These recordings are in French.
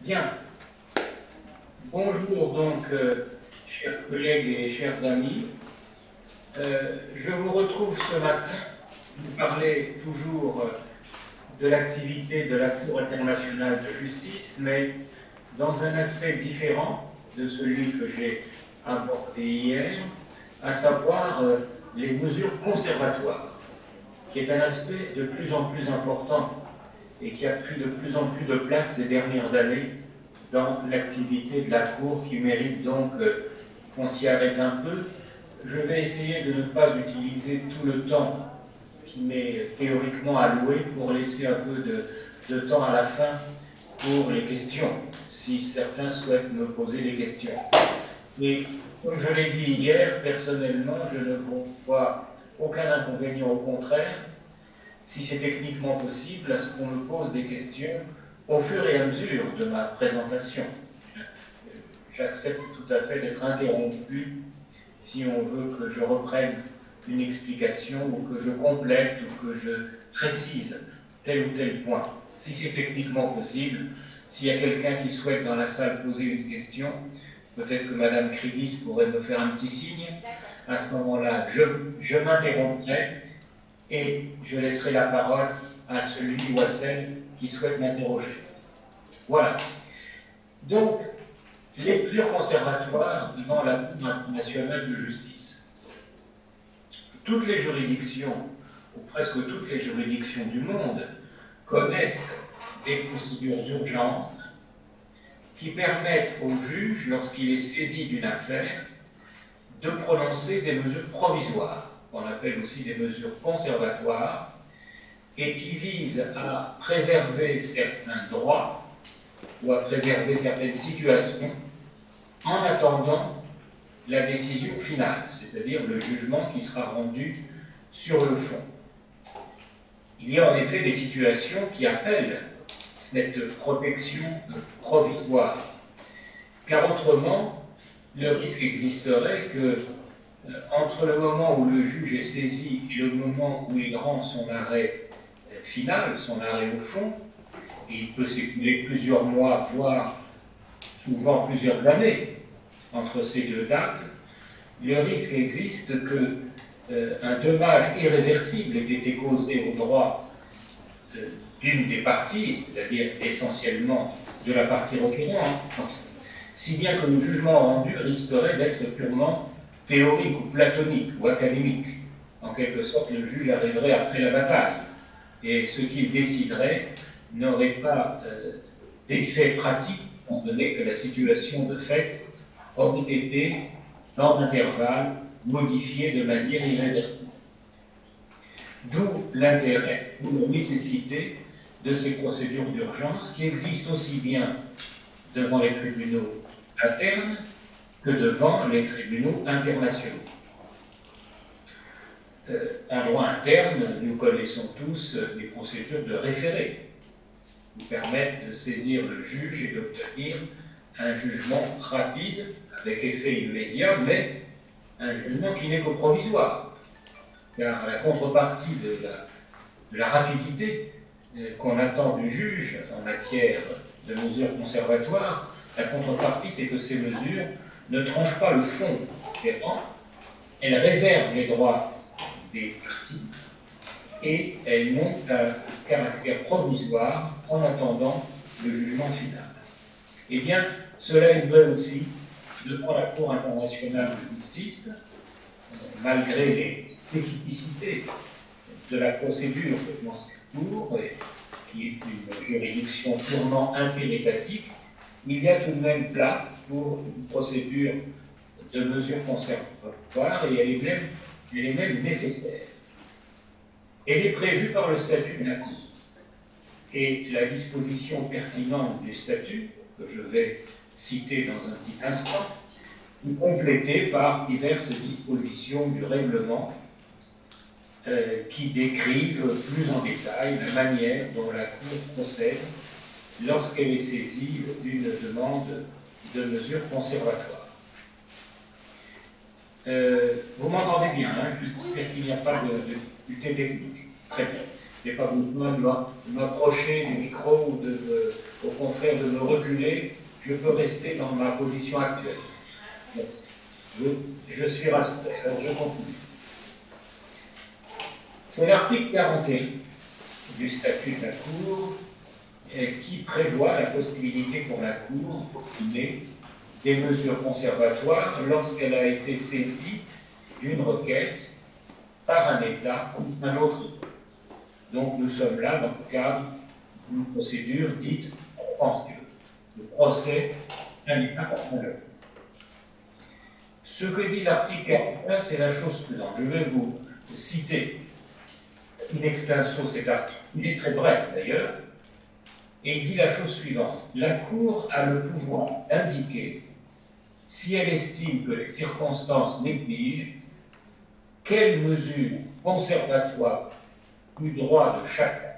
Bien. Bonjour donc, chers collègues et chers amis. Je vous retrouve ce matin pour parler toujours de l'activité de la Cour internationale de justice, mais dans un aspect différent de celui que j'ai abordé hier, à savoir les mesures conservatoires, qui est un aspect de plus en plus important et qui a pris de plus en plus de place ces dernières années dans l'activité de la Cour, qui mérite donc qu'on s'y arrête un peu. Je vais essayer de ne pas utiliser tout le temps qui m'est théoriquement alloué pour laisser un peu de temps à la fin pour les questions, si certains souhaitent me poser des questions. Mais comme je l'ai dit hier, personnellement, je ne vois aucun inconvénient, au contraire, si c'est techniquement possible, à ce qu'on me pose des questions au fur et à mesure de ma présentation. J'accepte tout à fait d'être interrompu si on veut que je reprenne une explication ou que je complète ou que je précise tel ou tel point. Si c'est techniquement possible, s'il y a quelqu'un qui souhaite dans la salle poser une question, peut-être que Madame Krigis pourrait me faire un petit signe. À ce moment-là, je m'interromprai et je laisserai la parole à celui ou à celle qui souhaite m'interroger. Voilà. Donc, les mesures conservatoires devant la Cour internationale de justice. Toutes les juridictions, ou presque toutes les juridictions du monde, connaissent des procédures d'urgence qui permettent au juge, lorsqu'il est saisi d'une affaire, de prononcer des mesures provisoires, qu'on appelle aussi des mesures conservatoires, et qui visent à préserver certains droits ou à préserver certaines situations en attendant la décision finale, c'est-à-dire le jugement qui sera rendu sur le fond. Il y a en effet des situations qui appellent cette protection provisoire, car autrement, le risque existerait que, entre le moment où le juge est saisi et le moment où il rend son arrêt final, son arrêt au fond, et il peut s'écouler plusieurs mois, voire souvent plusieurs années entre ces deux dates, le risque existe qu'un dommage irréversible ait été causé au droit d'une des parties, c'est-à-dire essentiellement de la partie requérante, si bien que le jugement rendu risquerait d'être purement théorique ou platonique ou académique. En quelque sorte, le juge arriverait après la bataille, et ce qu'il déciderait n'aurait pas d'effet pratique, étant donné que la situation de fait aurait été, dans l'intervalle, modifiée de manière irréversible. D'où l'intérêt, d'où la nécessité de ces procédures d'urgence qui existent aussi bien devant les tribunaux internes que devant les tribunaux internationaux. En droit interne, nous connaissons tous les procédures de référé, qui permettent de saisir le juge et d'obtenir un jugement rapide, avec effet immédiat, mais un jugement qui n'est que provisoire. Car la contrepartie de la rapidité qu'on attend du juge en matière de mesures conservatoires, la contrepartie, c'est que ces mesures ne tranchent pas le fond des rangs, elles réservent les droits des parties et elles n'ont qu'un caractère provisoire en attendant le jugement final. Eh bien, cela est vrai aussi devant la Cour internationale de justice, malgré les spécificités de la procédure devant cette Cour, qui est une juridiction purement impérative, il y a tout de même place pour une procédure de mesures conservatoires et elle est même nécessaire. Elle est prévue par le statut de la Cour. Et la disposition pertinente du statut, que je vais citer dans un petit instant, est complétée par diverses dispositions du règlement qui décrivent plus en détail la manière dont la Cour procède lorsqu'elle est saisie d'une demande de mesures conservatoires. Vous m'entendez bien, hein? J'espère qu'il n'y a pas de difficulté technique. Très bien. Je n'ai pas besoin de m'approcher du micro ou au contraire de me reculer. Je peux rester dans ma position actuelle. Je suis rassuré. Alors je continue. C'est l'article 41 du statut de la Cour qui prévoit la possibilité pour la Cour d'opposer des mesures conservatoires lorsqu'elle a été saisie d'une requête par un État ou un autre État. Donc nous sommes là dans le cadre d'une procédure dite contentieuse, le procès d'un État contre l'autre. Ce que dit l'article 41, c'est la chose suivante. Je vais vous citer in extenso cet article. Il est très bref d'ailleurs, et il dit la chose suivante. La Cour a le pouvoir d'indiquer, si elle estime que les circonstances l'exigent, quelles mesures conservatoires du droit de chacun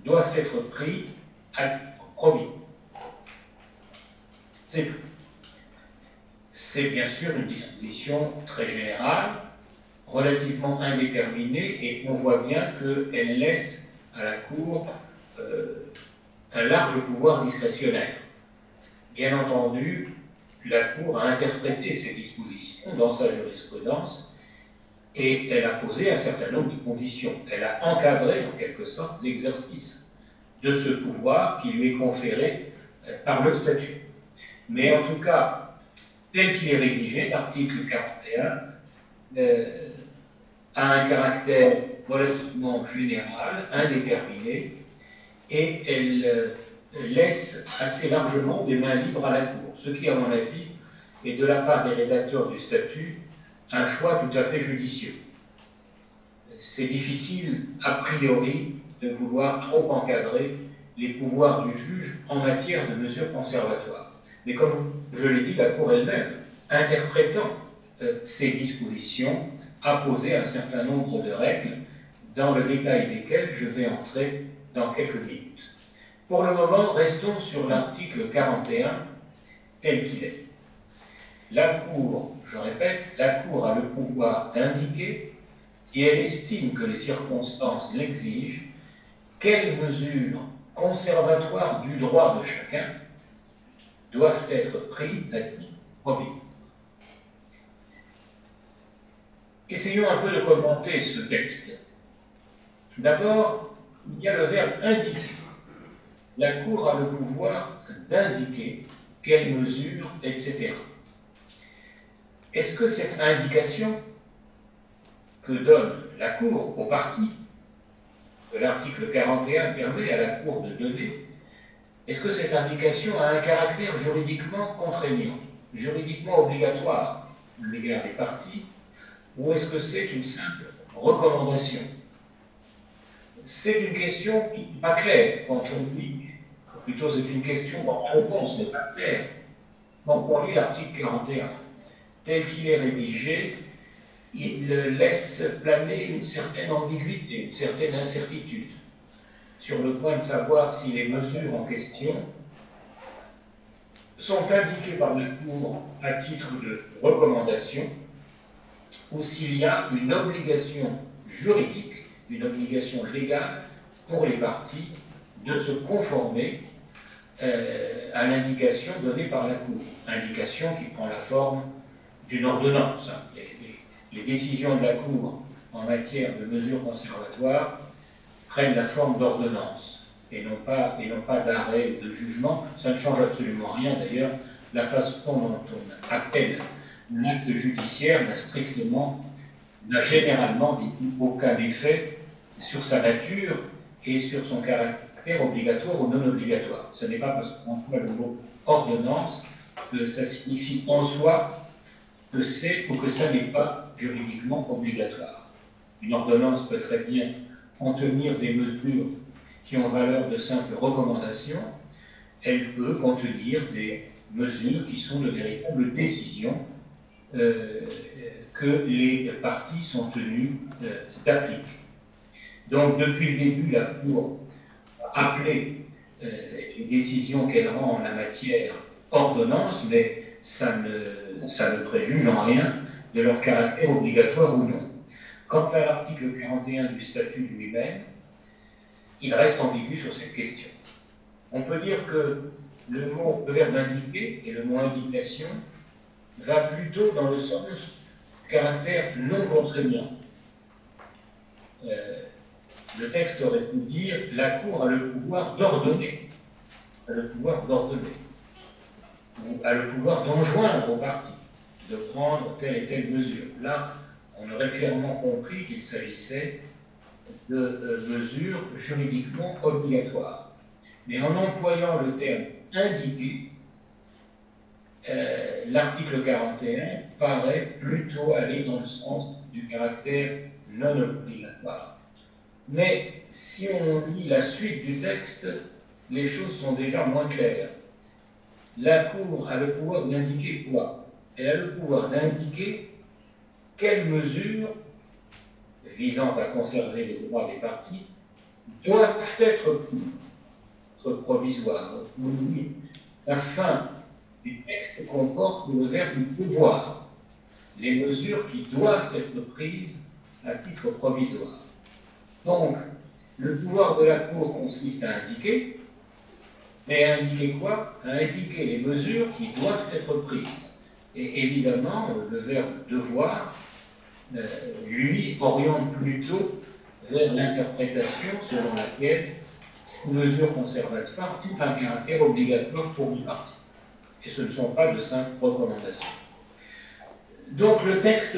doivent être prises à titre provisoire. C'est tout. C'est bien sûr une disposition très générale, relativement indéterminée, et on voit bien qu'elle laisse à la Cour un large pouvoir discrétionnaire. Bien entendu, la Cour a interprété ces dispositions dans sa jurisprudence et elle a posé un certain nombre de conditions. Elle a encadré, en quelque sorte, l'exercice de ce pouvoir qui lui est conféré par le statut. Mais en tout cas, tel qu'il est rédigé, l'article 41 a un caractère relativement général, indéterminé, et elle laisse assez largement des mains libres à la Cour, ce qui, à mon avis, est de la part des rédacteurs du statut un choix tout à fait judicieux. C'est difficile, a priori, de vouloir trop encadrer les pouvoirs du juge en matière de mesures conservatoires. Mais comme je l'ai dit, la Cour elle-même, interprétant ces dispositions, a posé un certain nombre de règles, dans le détail desquelles je vais entrer dans quelques minutes. Pour le moment, restons sur l'article 41 tel qu'il est. La Cour, je répète, la Cour a le pouvoir d'indiquer, si elle estime que les circonstances l'exigent, quelles mesures conservatoires du droit de chacun doivent être prises à titre provisoire. Essayons un peu de commenter ce texte. D'abord, il y a le verbe indiquer. La Cour a le pouvoir d'indiquer quelles mesures, etc. Est-ce que cette indication que donne la Cour aux parties, que l'article 41 permet à la Cour de donner, est-ce que cette indication a un caractère juridiquement contraignant, juridiquement obligatoire à l'égard des parties, ou est-ce que c'est une simple recommandation? C'est une question qui n'est pas claire quand on lit, plutôt c'est une question dont la réponse n'est pas claire. Quand on lit l'article 41, tel qu'il est rédigé, il laisse planer une certaine ambiguïté, une certaine incertitude sur le point de savoir si les mesures en question sont indiquées par la Cour à titre de recommandation ou s'il y a une obligation juridique, une obligation légale pour les parties de se conformer à l'indication donnée par la Cour. Indication qui prend la forme d'une ordonnance. Les décisions de la Cour en matière de mesures conservatoires prennent la forme d'ordonnance et non pas d'arrêt ou de jugement. Ça ne change absolument rien d'ailleurs. La façon dont on appelle un acte judiciaire n'a généralement aucun effet sur sa nature et sur son caractère obligatoire ou non obligatoire. Ce n'est pas parce qu'on emploie le mot ordonnance que ça signifie en soi que c'est ou que ça n'est pas juridiquement obligatoire. Une ordonnance peut très bien contenir des mesures qui ont valeur de simple recommandation. Elle peut contenir des mesures qui sont de véritables décisions que les parties sont tenues d'appliquer. Donc, depuis le début, la Cour a appelé les décisions qu'elle rend en la matière ordonnances, mais ça ne préjuge en rien de leur caractère obligatoire ou non. Quant à l'article 41 du statut lui-même, il reste ambigu sur cette question. On peut dire que le verbe indiquer et le mot indication va plutôt dans le sens du caractère non contraignant. Le texte aurait pu dire « la Cour a le pouvoir d'ordonner », ou a le pouvoir d'enjoindre au parti de prendre telle et telle mesure. Là, on aurait clairement compris qu'il s'agissait de mesures juridiquement obligatoires. Mais en employant le terme « indiquer », l'article 41 paraît plutôt aller dans le sens du caractère non obligatoire. Mais si on lit la suite du texte, les choses sont déjà moins claires. La Cour a le pouvoir d'indiquer quoi? Elle a le pouvoir d'indiquer quelles mesures visant à conserver les droits des parties doivent être provisoires. La fin du texte comporte le verbe pouvoir, les mesures qui doivent être prises à titre provisoire. Donc, le pouvoir de la Cour consiste à indiquer, mais à indiquer quoi? À indiquer les mesures qui doivent être prises. Et évidemment, le verbe devoir, lui, oriente plutôt vers l'interprétation selon laquelle ces mesures conservatoires ont un caractère obligatoire pour une partie. Et ce ne sont pas de simples recommandations. Donc le texte,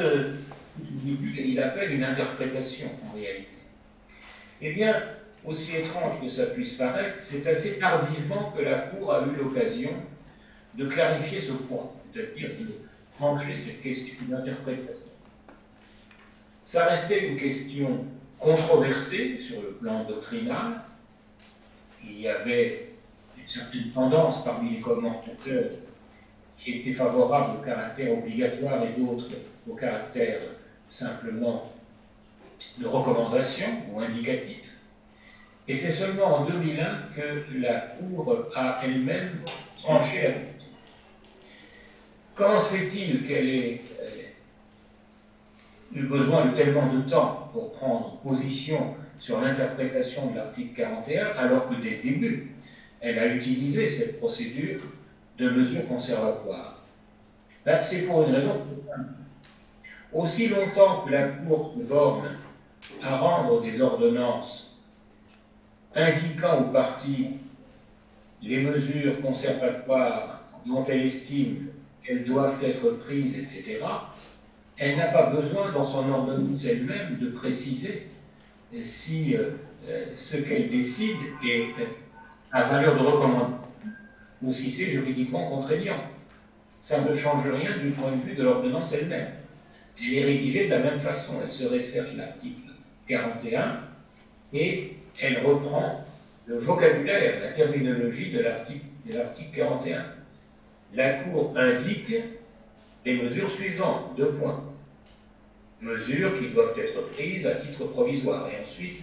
il appelle une interprétation en réalité. Eh bien, aussi étrange que ça puisse paraître, c'est assez tardivement que la Cour a eu l'occasion de clarifier ce point, c'est-à-dire de trancher cette question d'interprétation. Ça restait une question controversée sur le plan doctrinal. Il y avait une certaine tendance parmi les commentateurs qui étaient favorables au caractère obligatoire et d'autres au caractère simplement de recommandation ou indicatif. Et c'est seulement en 2001 que la Cour a elle-même tranché la question. Comment se fait-il qu'elle ait eu besoin de tellement de temps pour prendre position sur l'interprétation de l'article 41, alors que dès le début, elle a utilisé cette procédure de mesure conservatoire? Ben, c'est pour une raison. Aussi longtemps que la Cour se borne à rendre des ordonnances indiquant aux parties les mesures conservatoires dont elle estime qu'elles doivent être prises, etc., elle n'a pas besoin, dans son ordonnance elle-même, de préciser si ce qu'elle décide est à valeur de recommandation ou si c'est juridiquement contraignant. Ça ne change rien du point de vue de l'ordonnance elle-même. Elle est rédigée de la même façon. Elle se réfère à l'article 41 et elle reprend le vocabulaire, la terminologie de l'article 41. La Cour indique les mesures suivantes, 2 points. Mesures qui doivent être prises à titre provisoire. Et ensuite,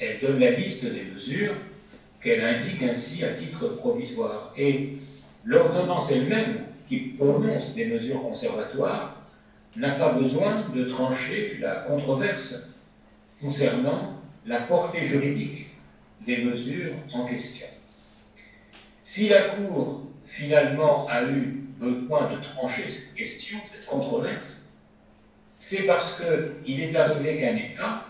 elle donne la liste des mesures qu'elle indique ainsi à titre provisoire. Et l'ordonnance elle-même, qui prononce des mesures conservatoires, n'a pas besoin de trancher la controverse concernant la portée juridique des mesures en question. Si la Cour, finalement, a eu besoin de trancher cette question, cette controverse, c'est parce qu'il est arrivé qu'un État,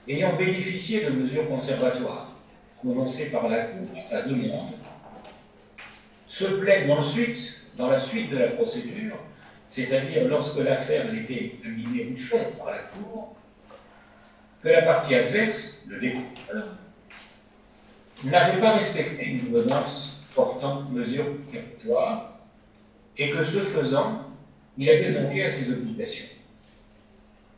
ayant bénéficié de mesures conservatoires prononcées par la Cour à sa demande, se plaigne ensuite, dans la suite de la procédure, c'est-à-dire lorsque l'affaire était examinée au fond par la Cour, que la partie adverse, le défenseur, n'avait pas respecté une ordonnance portant mesures conservatoires et que ce faisant, il avait manqué à ses obligations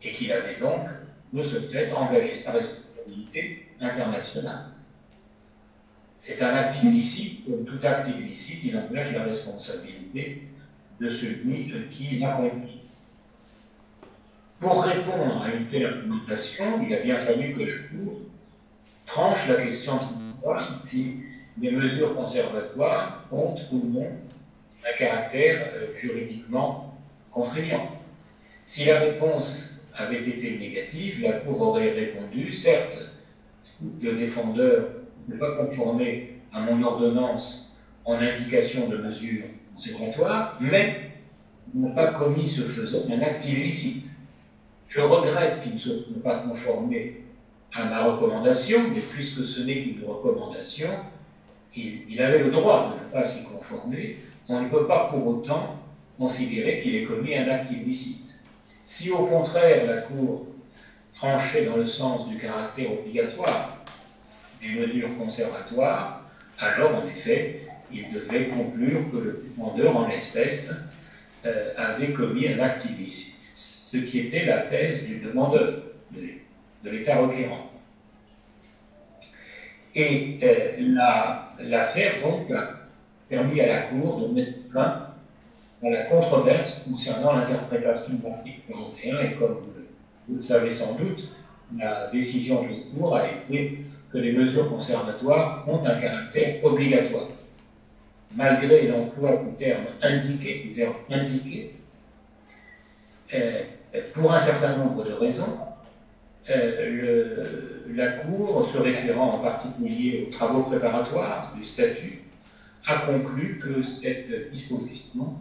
et qu'il avait donc, de ce fait, engagé sa responsabilité internationale. C'est un acte illicite, comme tout acte illicite, il engage la responsabilité de celui qui l'accomplit. Pour répondre à une telle argumentation, il a bien fallu que la Cour tranche la question de savoir si les mesures conservatoires ont ou non un caractère juridiquement contraignant. Si la réponse avait été négative, la Cour aurait répondu, certes, le défendeur ne pas conformer à mon ordonnance en indication de mesure conservatoire, mais n'a pas commis ce faisant un acte illicite. Je regrette qu'il ne se soit pas conformé à ma recommandation, mais puisque ce n'est qu'une recommandation, il avait le droit de ne pas s'y conformer. On ne peut pas pour autant considérer qu'il ait commis un acte illicite. Si au contraire la Cour tranchait dans le sens du caractère obligatoire des mesures conservatoires, alors en effet, il devait conclure que le demandeur en l'espèce avait commis un acte illicite, ce qui était la thèse du demandeur, de l'État requérant. Et l'affaire, donc, a permis à la Cour de mettre fin à la controverse concernant l'interprétation de l'article 41, et comme vous le savez sans doute, la décision de la Cour a été que les mesures conservatoires ont un caractère obligatoire. Malgré l'emploi du terme indiqué, du verbe indiqué, pour un certain nombre de raisons, la Cour, se référant en particulier aux travaux préparatoires du statut, a conclu que cette disposition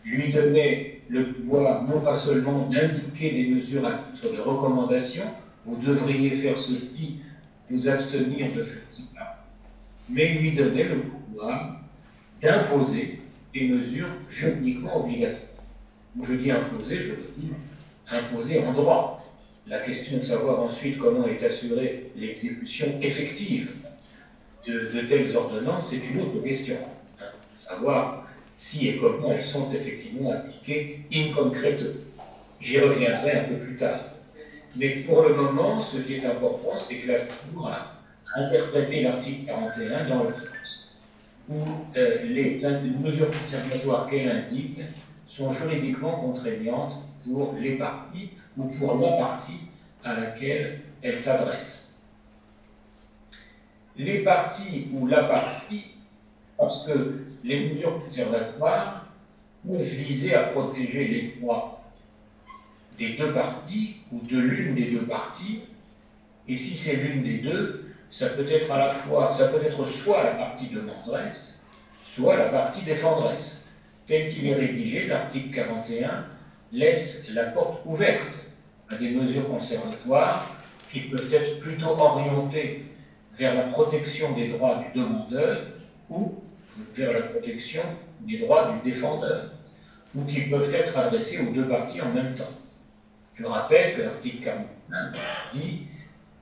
lui donnait le pouvoir non pas seulement d'indiquer des mesures à titre de recommandation, vous devriez faire ceci, vous abstenir de faire cela, mais lui donnait le pouvoir d'imposer des mesures juridiquement obligatoires. Je dis imposer, je veux dire imposer en droit. La question de savoir ensuite comment est assurée l'exécution effective de telles ordonnances, c'est une autre question. Savoir si et comment elles sont effectivement appliquées in concreto. J'y reviendrai un peu plus tard. Mais pour le moment, ce qui est important, c'est que la Cour a interprété l'article 41 dans le sens où les mesures conservatoires qu'elle indique sont juridiquement contraignantes pour les parties ou pour la partie à laquelle elles s'adressent. Les parties ou la partie, parce que les mesures conservatoires peuvent viser à protéger les droits des deux parties ou de l'une des deux parties, et si c'est l'une des deux, ça peut être à la fois, ça peut être soit la partie demanderesse, soit la partie défenderesse. Tel qu'il est rédigé, l'article 41 laisse la porte ouverte à des mesures conservatoires qui peuvent être plutôt orientées vers la protection des droits du demandeur ou vers la protection des droits du défendeur, ou qui peuvent être adressées aux deux parties en même temps. Je rappelle que l'article 41 dit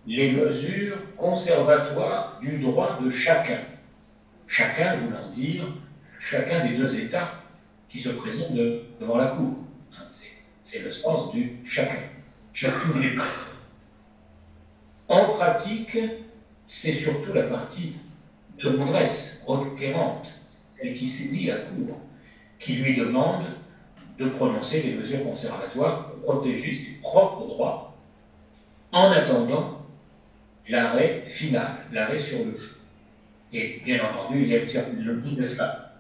les mesures conservatoires du droit de chacun. Chacun voulant dire chacun des deux États qui se présentent devant la Cour. C'est le sens du chacun. Chacune des parties. En pratique, c'est surtout la partie demanderesse, requérante, celle qui saisit la Cour, qui lui demande de prononcer des mesures conservatoires pour protéger ses propres droits en attendant l'arrêt final, l'arrêt sur le feu. Et bien entendu, il y a une certaine logique de cela.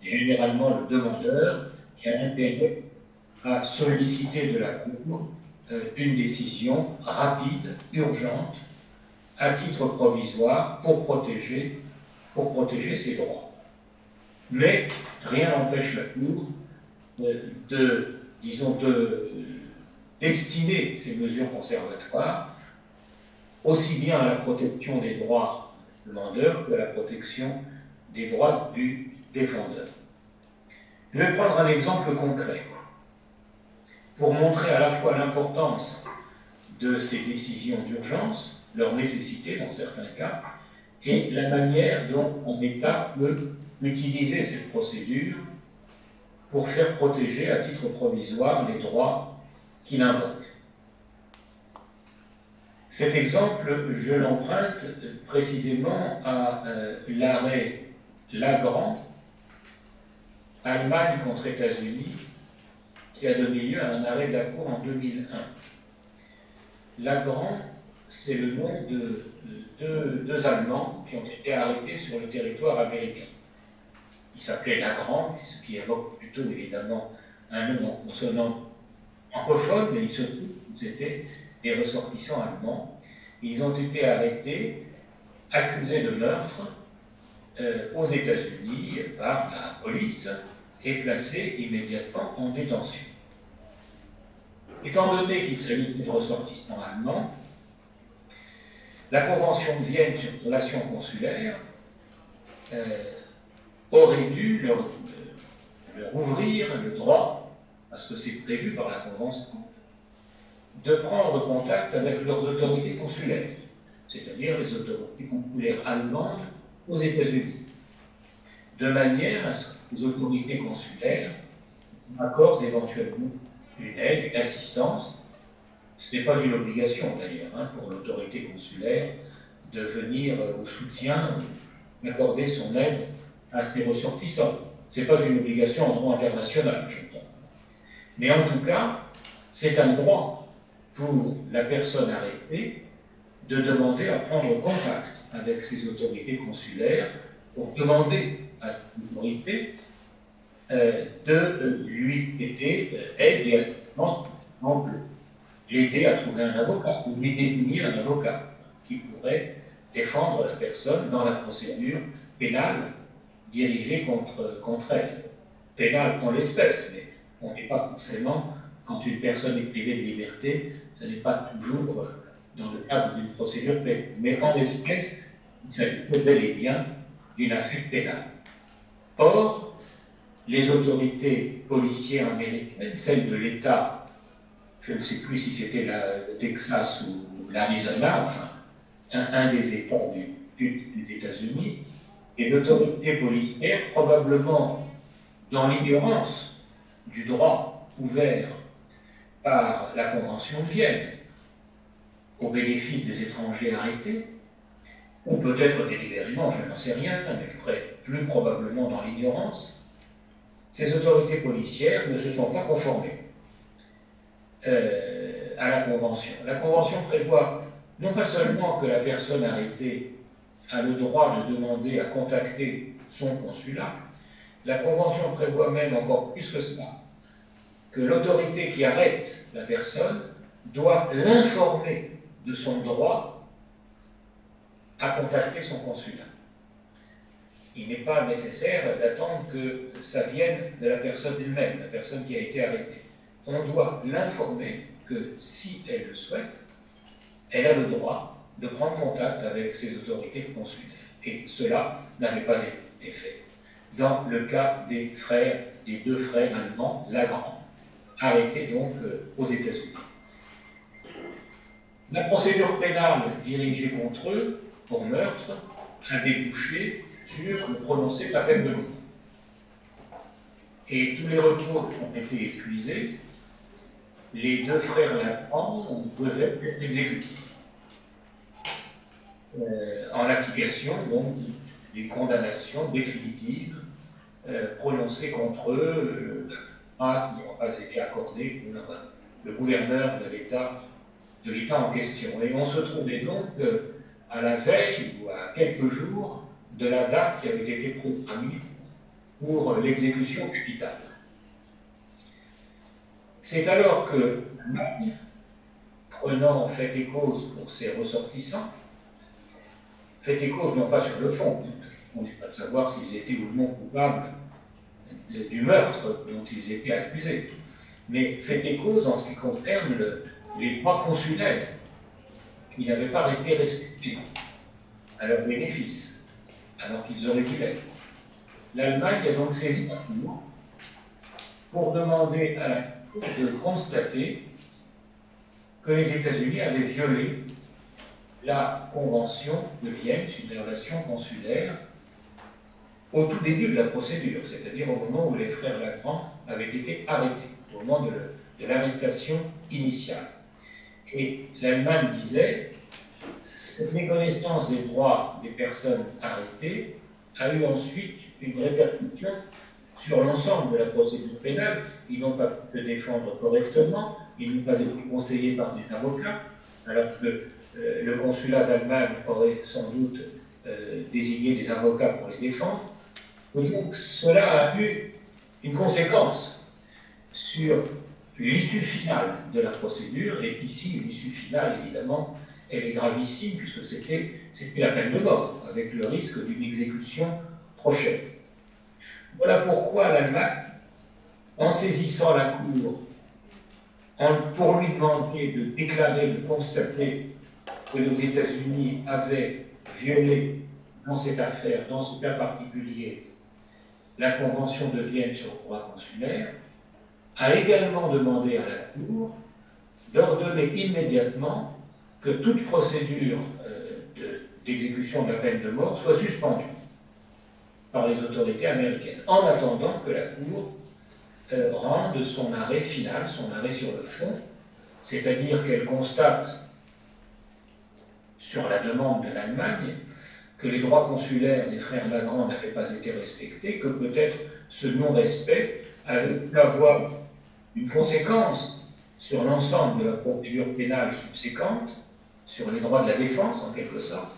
Généralement, le demandeur qui a intérêt à solliciter de la Cour une décision rapide, urgente, à titre provisoire, pour protéger ses droits. Mais rien n'empêche la Cour de destiner ces mesures conservatoires aussi bien à la protection des droits du demandeur que à la protection des droits du défendeur. Je vais prendre un exemple concret pour montrer à la fois l'importance de ces décisions d'urgence, leur nécessité dans certains cas, et la manière dont un État peut utiliser cette procédure pour faire protéger à titre provisoire les droits qu'il invoque. Cet exemple, je l'emprunte précisément à l'arrêt Lagrand, Allemagne contre États-Unis, qui a donné lieu à un arrêt de la Cour en 2001. Lagrand, c'est le nom de deux Allemands qui ont été arrêtés sur le territoire américain. Ils s'appelaient Lagrand, ce qui évoque plutôt évidemment un nom en consonant francophone, mais il se trouve qu'ils étaient des ressortissants allemands. Ils ont été arrêtés, accusés de meurtre aux États-Unis par la police et placés immédiatement en détention. Étant donné qu'il s'agit de ressortissants allemands, la Convention de Vienne sur les relations consulaires aurait dû leur ouvrir le droit, parce que c'est prévu par la Convention, de prendre contact avec leurs autorités consulaires, c'est-à-dire les autorités consulaires allemandes aux États-Unis, de manière à ce que les autorités consulaires accordent éventuellement une aide, une assistance. Ce n'est pas une obligation d'ailleurs pour l'autorité consulaire de venir au soutien, d'accorder son aide à ses ressortissants. Ce n'est pas une obligation en droit international, j'entends. Mais en tout cas, c'est un droit pour la personne arrêtée de demander à prendre contact avec ses autorités consulaires pour demander à cette autorité de lui aider, aide et assistance, par exemple, l'aider à trouver un avocat ou lui désigner un avocat qui pourrait défendre la personne dans la procédure pénale dirigée contre elle. Pénale en l'espèce, mais on n'est pas forcément, quand une personne est privée de liberté, ce n'est pas toujours dans le cadre d'une procédure pénale. Mais en l'espèce, il s'agit bel et bien d'une affaire pénale. Or, les autorités policières américaines, celles de l'État, je ne sais plus si c'était le Texas ou l'Arizona, enfin, un des États des États-Unis, les autorités policières, probablement dans l'ignorance du droit ouvert par la Convention de Vienne au bénéfice des étrangers arrêtés, ou peut-être délibérément, je n'en sais rien, mais plus probablement dans l'ignorance, ces autorités policières ne se sont pas conformées à la Convention. La Convention prévoit non pas seulement que la personne arrêtée a le droit de demander à contacter son consulat, la Convention prévoit même encore plus que cela, que l'autorité qui arrête la personne doit l'informer de son droit à contacter son consulat. Il n'est pas nécessaire d'attendre que ça vienne de la personne elle-même, la personne qui a été arrêtée. On doit l'informer que, si elle le souhaite, elle a le droit de prendre contact avec ses autorités consulaires. Et cela n'avait pas été fait dans le cas des deux frères allemands, Lagrand, arrêtés donc aux États-Unis. La procédure pénale dirigée contre eux pour meurtre a débouché sur le prononcé de la peine de mort. Et tous les recours ont été épuisés. Les deux frères Lagrand devaient être exécutés en application donc des condamnations définitives prononcées contre eux. La grâce n'aura pas été accordée pour le gouverneur de l'État en question. Et on se trouvait donc à la veille ou à quelques jours de la date qui avait été programmée pour l'exécution capitale. C'est alors que Marie, prenant fait et cause pour ses ressortissants, fait et cause non pas sur le fond, on n'est pas de savoir s'ils étaient ou non coupables du meurtre dont ils étaient accusés, mais fait et cause en ce qui concerne les droits consulaires qui n'avaient pas été respectés à leur bénéfice, alors qu'ils auraient dû l'être. L'Allemagne a donc saisi un cours pour demander à la Cour de constater que les États-Unis avaient violé la Convention de Vienne sur les relations consulaires au tout début de la procédure, c'est-à-dire au moment où les frères Lagrand avaient été arrêtés, au moment de l'arrestation initiale. Et l'Allemagne disait, cette méconnaissance des droits des personnes arrêtées a eu ensuite une répercussion sur l'ensemble de la procédure pénale. Ils n'ont pas pu se défendre correctement, ils n'ont pas été conseillés par des avocats, alors que le consulat d'Allemagne aurait sans doute désigné des avocats pour les défendre. Et donc cela a eu une conséquence sur l'issue finale de la procédure, et ici l'issue finale évidemment elle est gravissime puisque c'était la peine de mort, avec le risque d'une exécution prochaine. Voilà pourquoi l'Allemagne, en saisissant la Cour, pour lui demander de déclarer, de constater que les États-Unis avaient violé dans cette affaire, dans ce cas particulier, la Convention de Vienne sur le droit consulaire, a également demandé à la Cour d'ordonner immédiatement que toute procédure d'exécution de la peine de mort soit suspendue par les autorités américaines, en attendant que la Cour rende son arrêt final, son arrêt sur le fond, c'est-à-dire qu'elle constate, sur la demande de l'Allemagne, que les droits consulaires des frères Lagrand n'avaient pas été respectés, que peut-être ce non-respect avait pu avoir une conséquence sur l'ensemble de la procédure pénale subséquente, sur les droits de la défense en quelque sorte,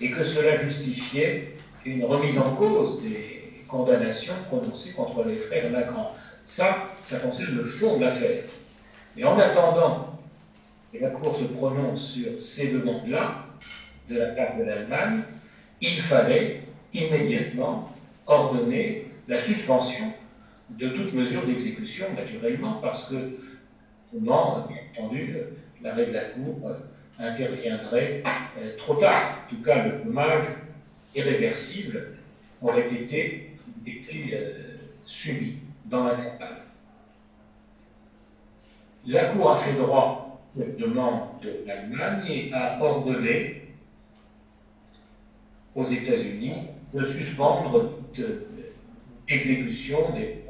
et que cela justifiait une remise en cause des condamnations prononcées contre les frères Lagrand. Ça concerne le fond de l'affaire. Mais en attendant que la Cour se prononce sur ces demandes-là, de la part de l'Allemagne, il fallait immédiatement ordonner la suspension de toute mesure d'exécution, naturellement, parce que, bien entendu, l'arrêt de la Cour interviendrait trop tard. En tout cas, le dommage irréversible aurait été subi dans l'intervalle. La Cour a fait droit à cette demande de l'Allemagne et a ordonné aux États-Unis de suspendre toute exécution des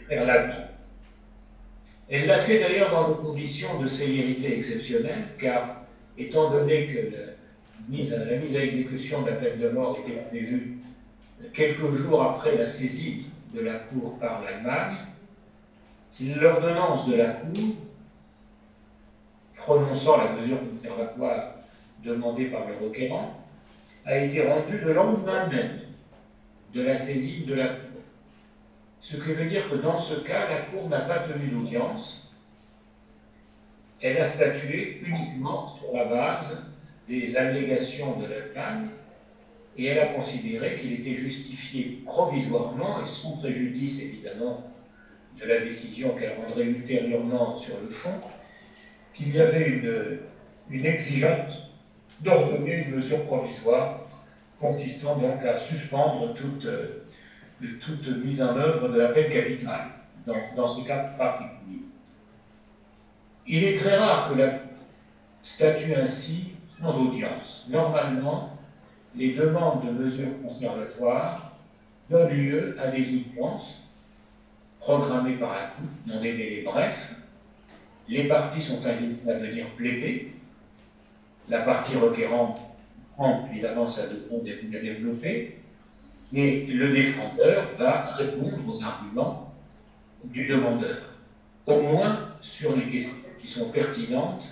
frères Lagrand. Elle l'a fait d'ailleurs dans des conditions de célérité exceptionnelle, car étant donné que la mise à exécution de la peine de mort était prévue quelques jours après la saisie de la Cour par l'Allemagne, l'ordonnance de la Cour, prononçant la mesure conservatoire demandée par le requérant, a été rendue le lendemain même de la saisie de la Cour. Ce qui veut dire que dans ce cas, la Cour n'a pas tenu d'audience, elle a statué uniquement sur la base des allégations de l'Allemagne et elle a considéré qu'il était justifié provisoirement et sans préjudice évidemment de la décision qu'elle rendrait ultérieurement sur le fond, qu'il y avait une exigence d'ordonner une mesure provisoire consistant donc à suspendre toute mise en œuvre de la peine capitale dans ce cas particulier. Il est très rare que la statue ainsi sans audience. Normalement, les demandes de mesures conservatoires donnent lieu à des audiences programmées par la Cour dans des délais brefs. Les parties sont invitées à venir plaider. La partie requérante prend évidemment sa demande et vous la développer. Et le défendeur va répondre aux arguments du demandeur, au moins sur les questions qui sont pertinentes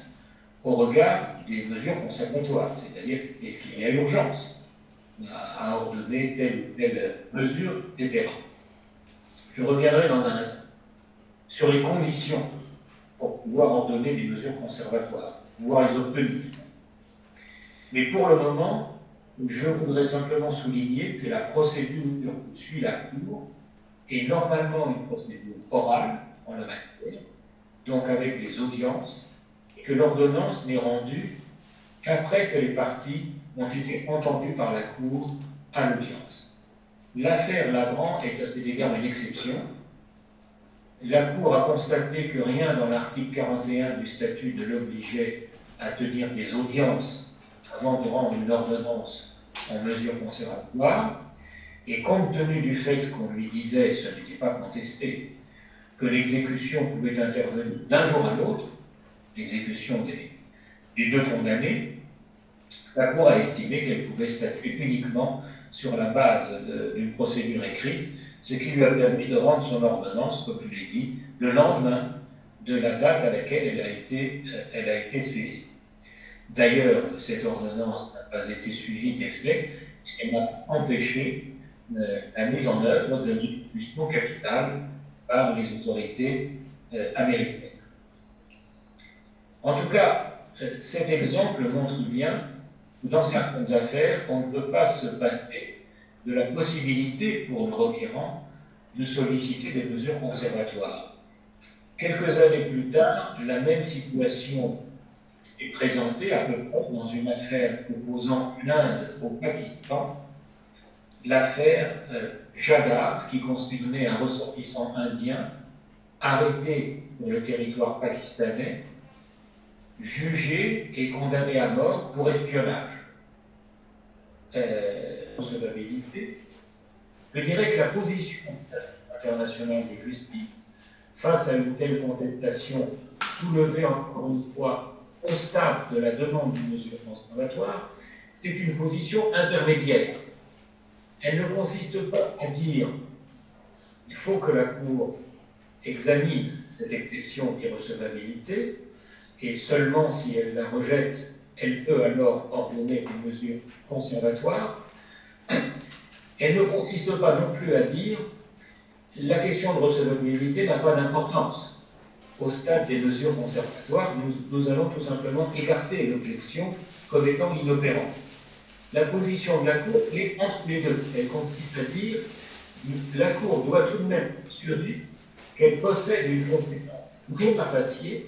au regard des mesures conservatoires, c'est-à-dire est-ce qu'il y a urgence à ordonner telle ou telle mesure, etc. Je reviendrai dans un instant sur les conditions pour pouvoir ordonner des mesures conservatoires, pouvoir les obtenir. Mais pour le moment, je voudrais simplement souligner que la procédure que suit la Cour est normalement une procédure orale en la matière, donc avec des audiences, et que l'ordonnance n'est rendue qu'après que les parties ont été entendues par la Cour à l'audience. L'affaire Lagrand est à cet égard une exception. La Cour a constaté que rien dans l'article 41 du statut ne l'obligeait à tenir des audiences avant de rendre une ordonnance en mesure conservatoire, et compte tenu du fait qu'on lui disait, ce n'était pas contesté, que l'exécution pouvait intervenir d'un jour à l'autre, l'exécution des deux condamnés, la Cour a estimé qu'elle pouvait statuer uniquement sur la base d'une procédure écrite, ce qui lui a permis de rendre son ordonnance, comme je l'ai dit, le lendemain de la date à laquelle elle a été saisie. D'ailleurs, cette ordonnance n'a pas été suivie des faits, puisqu'elle n'a pas empêché la mise en œuvre de l'exécution capitale par les autorités américaines. En tout cas, cet exemple montre bien que dans certaines affaires, on ne peut pas se passer de la possibilité pour le requérant de solliciter des mesures conservatoires. Quelques années plus tard, la même situation est présentée à peu près dans une affaire opposant l'Inde au Pakistan, l'affaire Jadhav, qui concernait un ressortissant indien arrêté pour le territoire pakistanais, jugé et condamné à mort pour espionnage. Recevabilité. Je dirais que la position internationale de justice face à une telle contestation soulevée encore une fois au stade de la demande d'une mesure conservatoire, c'est une position intermédiaire. Elle ne consiste pas à dire il faut que la Cour examine cette exception d'irrecevabilité et seulement si elle la rejette, elle peut alors ordonner une mesure conservatoire. Elle ne consiste pas non plus à dire la question de recevabilité n'a pas d'importance. Au stade des mesures conservatoires, nous allons tout simplement écarter l'objection comme étant inopérante. La position de la Cour est entre les deux. Elle consiste à dire que la Cour doit tout de même assurer qu'elle possède une compétence prima facie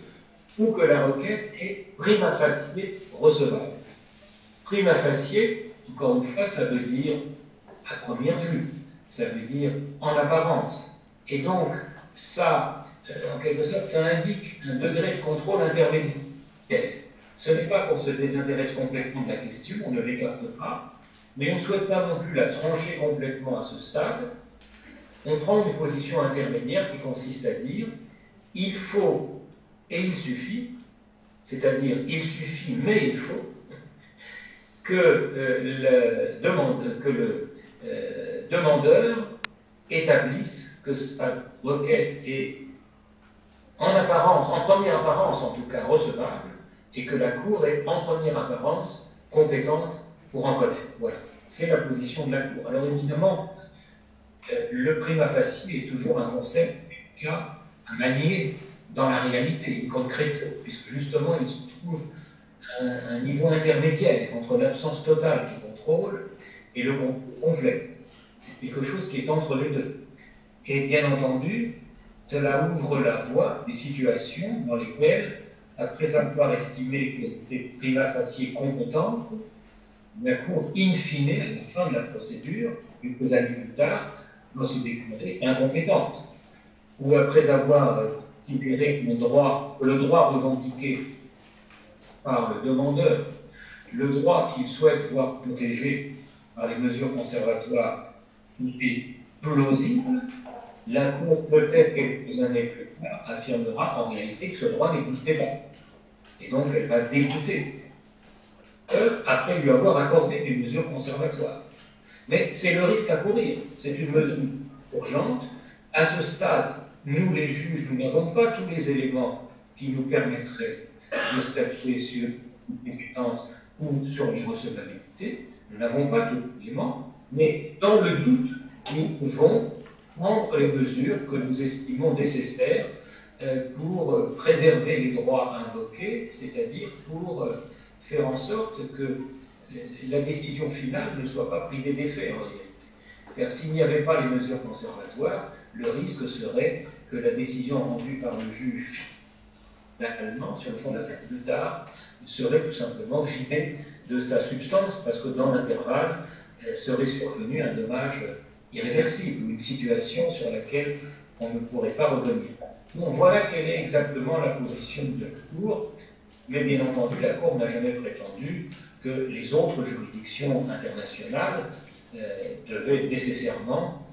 ou que la requête est prima facie recevable. Prima facie, encore une fois, ça veut dire à première vue, ça veut dire en apparence. Et donc, ça, en quelque sorte, ça indique un degré de contrôle intermédiaire. Ce n'est pas qu'on se désintéresse complètement de la question, on ne l'écarte pas, mais on ne souhaite pas non plus la trancher complètement à ce stade. On prend une position intermédiaire qui consiste à dire il faut et il suffit, c'est-à-dire il suffit mais il faut, que le demandeur établisse que sa requête est en apparence, en première apparence en tout cas, recevable, et que la Cour est en première apparence compétente pour en connaître. Voilà, c'est la position de la Cour. Alors évidemment, le prima facie est toujours un concept à manier dans la réalité, concrète, puisque justement il se trouve un niveau intermédiaire entre l'absence totale de contrôle et le contrôle complet. C'est quelque chose qui est entre les deux. Et bien entendu, cela ouvre la voie des situations dans lesquelles, après avoir estimé qu'elle était prima facie compétente, la Cour, in fine, à la fin de la procédure, quelques années plus tard, doit se déclarer incompétente. Ou après avoir considéré que le droit revendiqué par le demandeur, le droit qu'il souhaite voir protégé par les mesures conservatoires, est plausible, la Cour, peut-être quelques années plus tard, affirmera en réalité que ce droit n'existait pas. Et donc elle va dégoûter, après lui avoir accordé des mesures conservatoires. Mais c'est le risque à courir, c'est une mesure urgente. À ce stade, nous les juges, nous n'avons pas tous les éléments qui nous permettraient de statuer sur une compétence ou sur l'irrecevabilité. Nous n'avons pas tous les éléments, mais dans le doute, nous pouvons prendre les mesures que nous estimons nécessaires pour préserver les droits invoqués, c'est-à-dire pour faire en sorte que la décision finale ne soit pas privée d'effet en réalité. Car s'il n'y avait pas les mesures conservatoires, le risque serait que la décision rendue par le juge finalement, sur le fond de l'affaire plus tard, serait tout simplement vidée de sa substance, parce que dans l'intervalle, serait survenu un dommage irréversible, ou une situation sur laquelle on ne pourrait pas revenir. Donc voilà quelle est exactement la position de la Cour, mais bien entendu, la Cour n'a jamais prétendu que les autres juridictions internationales devaient nécessairement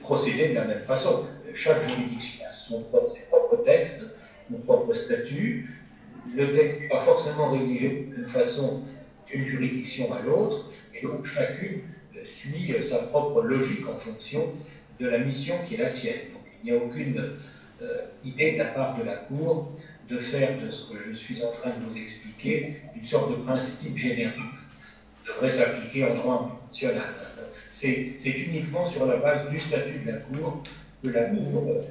procéder de la même façon. Chaque juridiction a ses propres textes, son propre statut. Le texte n'est pas forcément rédigé d'une façon d'une juridiction à l'autre, et donc chacune suit sa propre logique en fonction de la mission qui est la sienne. Donc il n'y a aucune idée de la part de la Cour de faire de ce que je suis en train de vous expliquer une sorte de principe général qui devrait s'appliquer en droit national. C'est uniquement sur la base du statut de la Cour que la Cour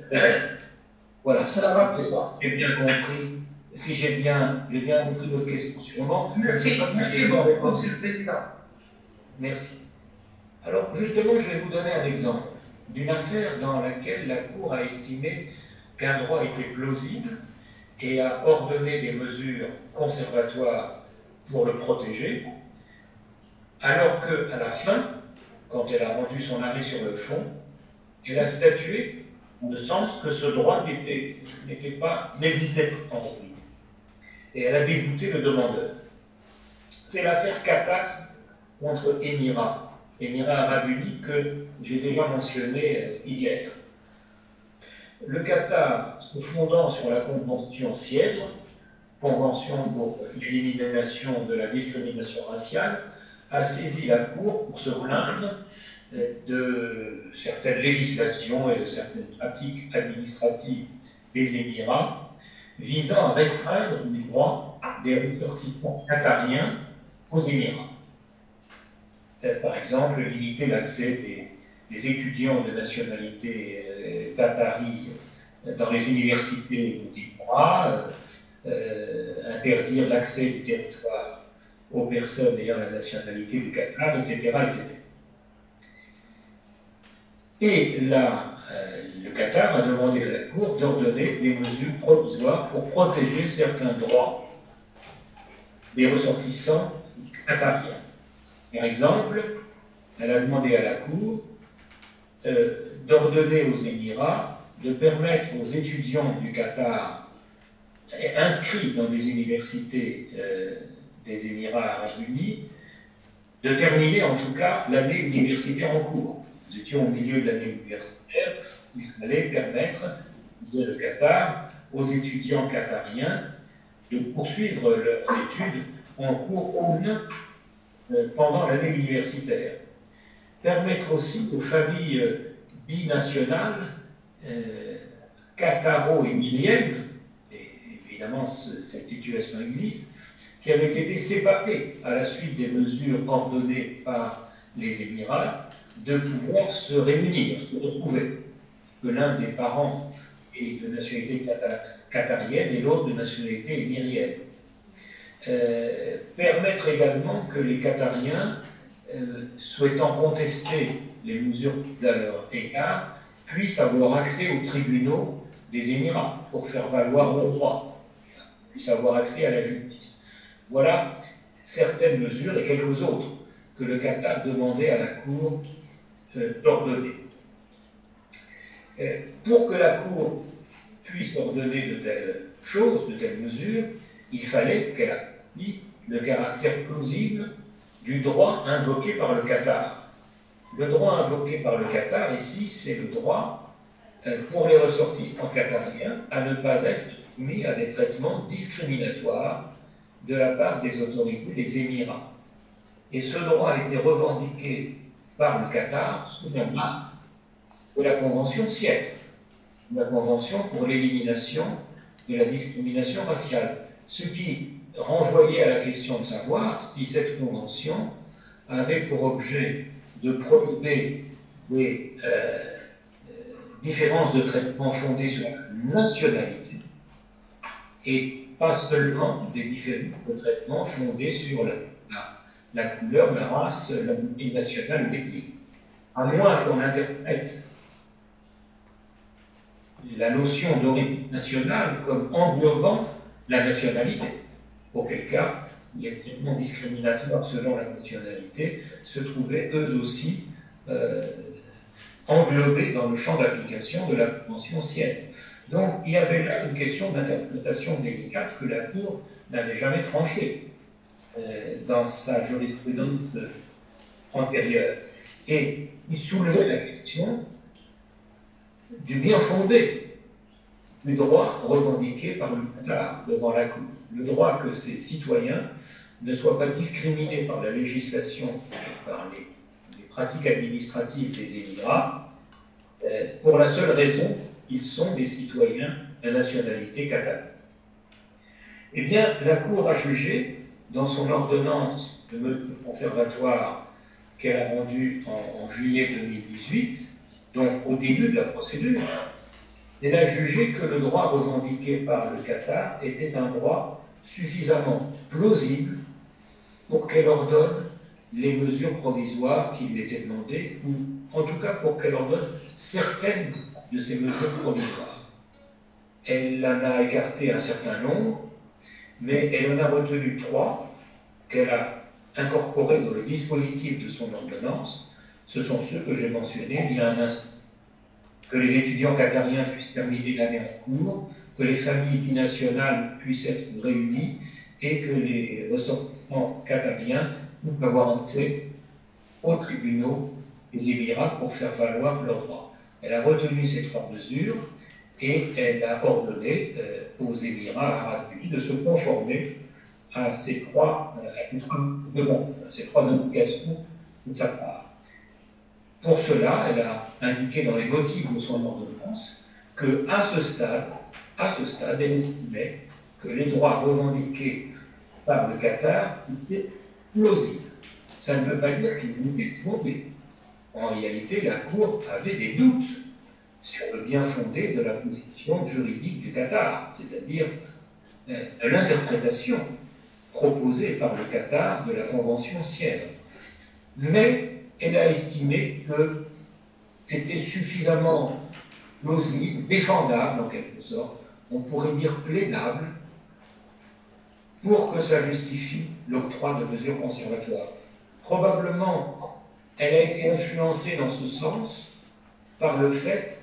voilà. Cela va plus loin. J'ai bien compris Si j'ai bien compris votre question sûrement. Merci beaucoup, Monsieur le Président. Merci. Alors, justement, je vais vous donner un exemple d'une affaire dans laquelle la Cour a estimé qu'un droit était plausible et a ordonné des mesures conservatoires pour le protéger, alors qu'à la fin, quand elle a rendu son arrêt sur le fond, elle a statué dans le sens que ce droit n'existait pas en réalité. Et elle a débouté le demandeur. C'est l'affaire Qatar contre Émirats Arabes Unis que j'ai déjà mentionné hier. Le Qatar, se fondant sur la Convention Sièvres, Convention pour l'élimination de la discrimination raciale, a saisi la Cour pour se plaindre de certaines législations et de certaines pratiques administratives des Émirats visant à restreindre les droits des ressortissants qatariens aux Émirats. Par exemple, limiter l'accès des étudiants de nationalité qatari dans les universités des Émirats, interdire l'accès du territoire aux personnes ayant la nationalité du Qatar, etc. etc. Et là, le Qatar a demandé à la Cour d'ordonner des mesures provisoires pour protéger certains droits des ressortissants qatariens. Par exemple, elle a demandé à la Cour d'ordonner aux Émirats de permettre aux étudiants du Qatar inscrits dans des universités des Émirats Arabes Unis de terminer en tout cas l'année universitaire en cours. Nous étions au milieu de l'année universitaire, il fallait permettre, disait le Qatar, aux étudiants qatariens de poursuivre leurs études en cours au moins pendant l'année universitaire. Permettre aussi aux familles binationales qataro-émiriennes, et évidemment cette situation existe, qui avaient été séparées à la suite des mesures ordonnées par les Émirats, de pouvoir se réunir, se retrouver, que l'un des parents est de nationalité qatarienne et l'autre de nationalité émirienne. Permettre également que les Qatariens, souhaitant contester les mesures prises à leur égard, puissent avoir accès aux tribunaux des Émirats pour faire valoir leurs droits, puissent avoir accès à la justice. Voilà certaines mesures et quelques autres que le Qatar demandait à la Cour d'ordonner. Pour que la Cour puisse ordonner de telles choses, de telles mesures, il fallait qu'elle appuie le caractère plausible du droit invoqué par le Qatar. Le droit invoqué par le Qatar, ici, c'est le droit pour les ressortissants qatariens à ne pas être soumis à des traitements discriminatoires de la part des autorités des Émirats. Et ce droit a été revendiqué par le Qatar sous la marque de la Convention Sièvres, la Convention pour l'élimination de la discrimination raciale, ce qui renvoyait à la question de savoir si cette convention avait pour objet de prohiber des différences de traitement fondées sur la nationalité et pas seulement des différences de traitement fondées sur la couleur, la race, la mobilité nationale ou ethnique. À moins qu'on interprète la notion d'origine nationale comme englobant la nationalité, auquel cas les traitements discriminatoires selon la nationalité se trouvaient eux aussi englobés dans le champ d'application de la Convention Sièvres. Donc il y avait là une question d'interprétation délicate que la Cour n'avait jamais tranchée dans sa jurisprudence antérieure. Et il soulevait la question du bien fondé du droit revendiqué par le Qatar devant la Cour. Le droit que ses citoyens ne soient pas discriminés par la législation, par les pratiques administratives des Émirats, pour la seule raison qu'ils sont des citoyens de nationalité qatari. Eh bien, la Cour a jugé, dans son ordonnance de mesure conservatoire qu'elle a rendue en juillet 2018, donc au début de la procédure, Elle a jugé que le droit revendiqué par le Qatar était un droit suffisamment plausible pour qu'elle ordonne les mesures provisoires qui lui étaient demandées, ou en tout cas pour qu'elle ordonne certaines de ces mesures provisoires. Elle en a écarté un certain nombre, mais elle en a retenu 3 qu'elle a incorporés dans le dispositif de son ordonnance. Ce sont ceux que j'ai mentionnés il y a un instant. Que les étudiants qatariens puissent terminer l'année en cours, que les familles binationales puissent être réunies et que les ressortissants qatariens puissent avoir accès aux tribunaux des Émirats pour faire valoir leurs droits. Elle a retenu ces 3 mesures et elle a ordonné aux Émirats arabes unis de se conformer à ces 3 demandes, à ces 3 indications de sa part. Pour cela, elle a indiqué dans les motifs de son ordonnance qu'à ce stade, elle estimait que les droits revendiqués par le Qatar étaient plausibles. Ça ne veut pas dire qu'ils étaient fondés. En réalité, la Cour avait des doutes sur le bien fondé de la position juridique du Qatar, c'est-à-dire de l'interprétation proposée par le Qatar de la Convention Sienne. Mais elle a estimé que c'était suffisamment plausible, défendable en quelque sorte, on pourrait dire plaidable, pour que ça justifie l'octroi de mesures conservatoires. Probablement, elle a été influencée dans ce sens par le fait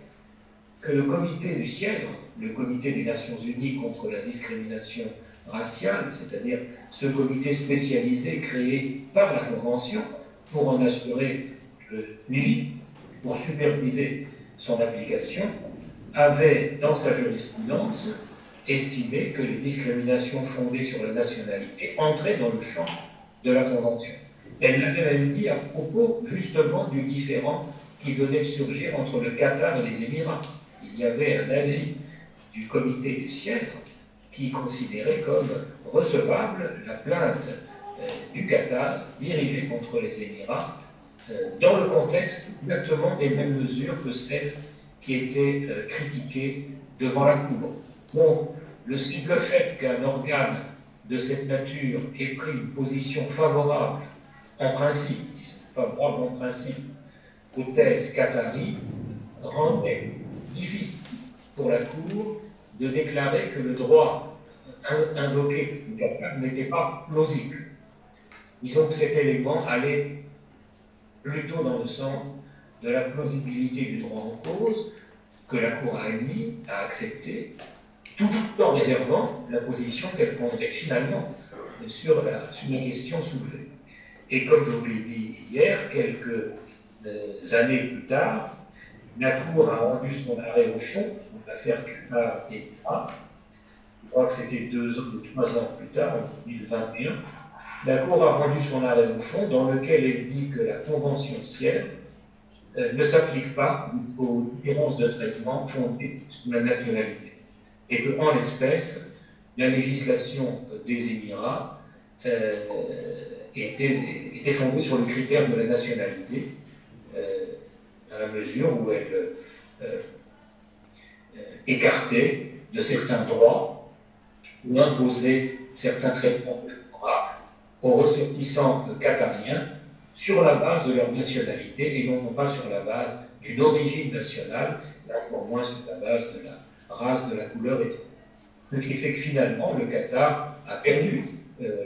que le comité du Siège, le comité des Nations Unies contre la discrimination raciale, c'est-à-dire ce comité spécialisé créé par la Convention pour en assurer le suivi, pour superviser son application, avait, dans sa jurisprudence, estimé que les discriminations fondées sur la nationalité entraient dans le champ de la Convention. Elle l'avait même dit à propos, justement, du différend qui venait de surgir entre le Qatar et les Émirats. Il y avait un avis du comité du Siège qui considérait comme recevable la plainte du Qatar dirigée contre les Émirats dans le contexte exactement des mêmes mesures que celles qui étaient critiquées devant la Cour. Donc, le simple fait qu'un organe de cette nature ait pris une position favorable en principe, aux thèses qataries rendait difficile pour la Cour de déclarer que le droit invoqué du Qatar n'était pas plausible. Disons que cet élément allait plutôt dans le sens de la plausibilité du droit en cause, que la Cour a admis, a accepté, tout en réservant la position qu'elle prendrait finalement sur les questions soulevées. Et comme je vous l'ai dit hier, quelques années plus tard, la Cour a rendu son arrêt au fond, l'affaire Qatar et Émirats. Je crois que c'était 2 ans ou 3 ans plus tard, en 2021. La Cour a rendu son arrêt au fond, dans lequel elle dit que la Convention Sienne ne s'applique pas aux différences de traitement fondées sur la nationalité. Et qu'en l'espèce, la législation des Émirats était fondée sur le critère de la nationalité, à la mesure où elle écartait de certains droits ou imposait certains traitements aux ressortissants qatariens sur la base de leur nationalité et non pas sur la base d'une origine nationale, et encore moins sur la base de la race, de la couleur, etc. Ce qui fait que finalement, le Qatar a perdu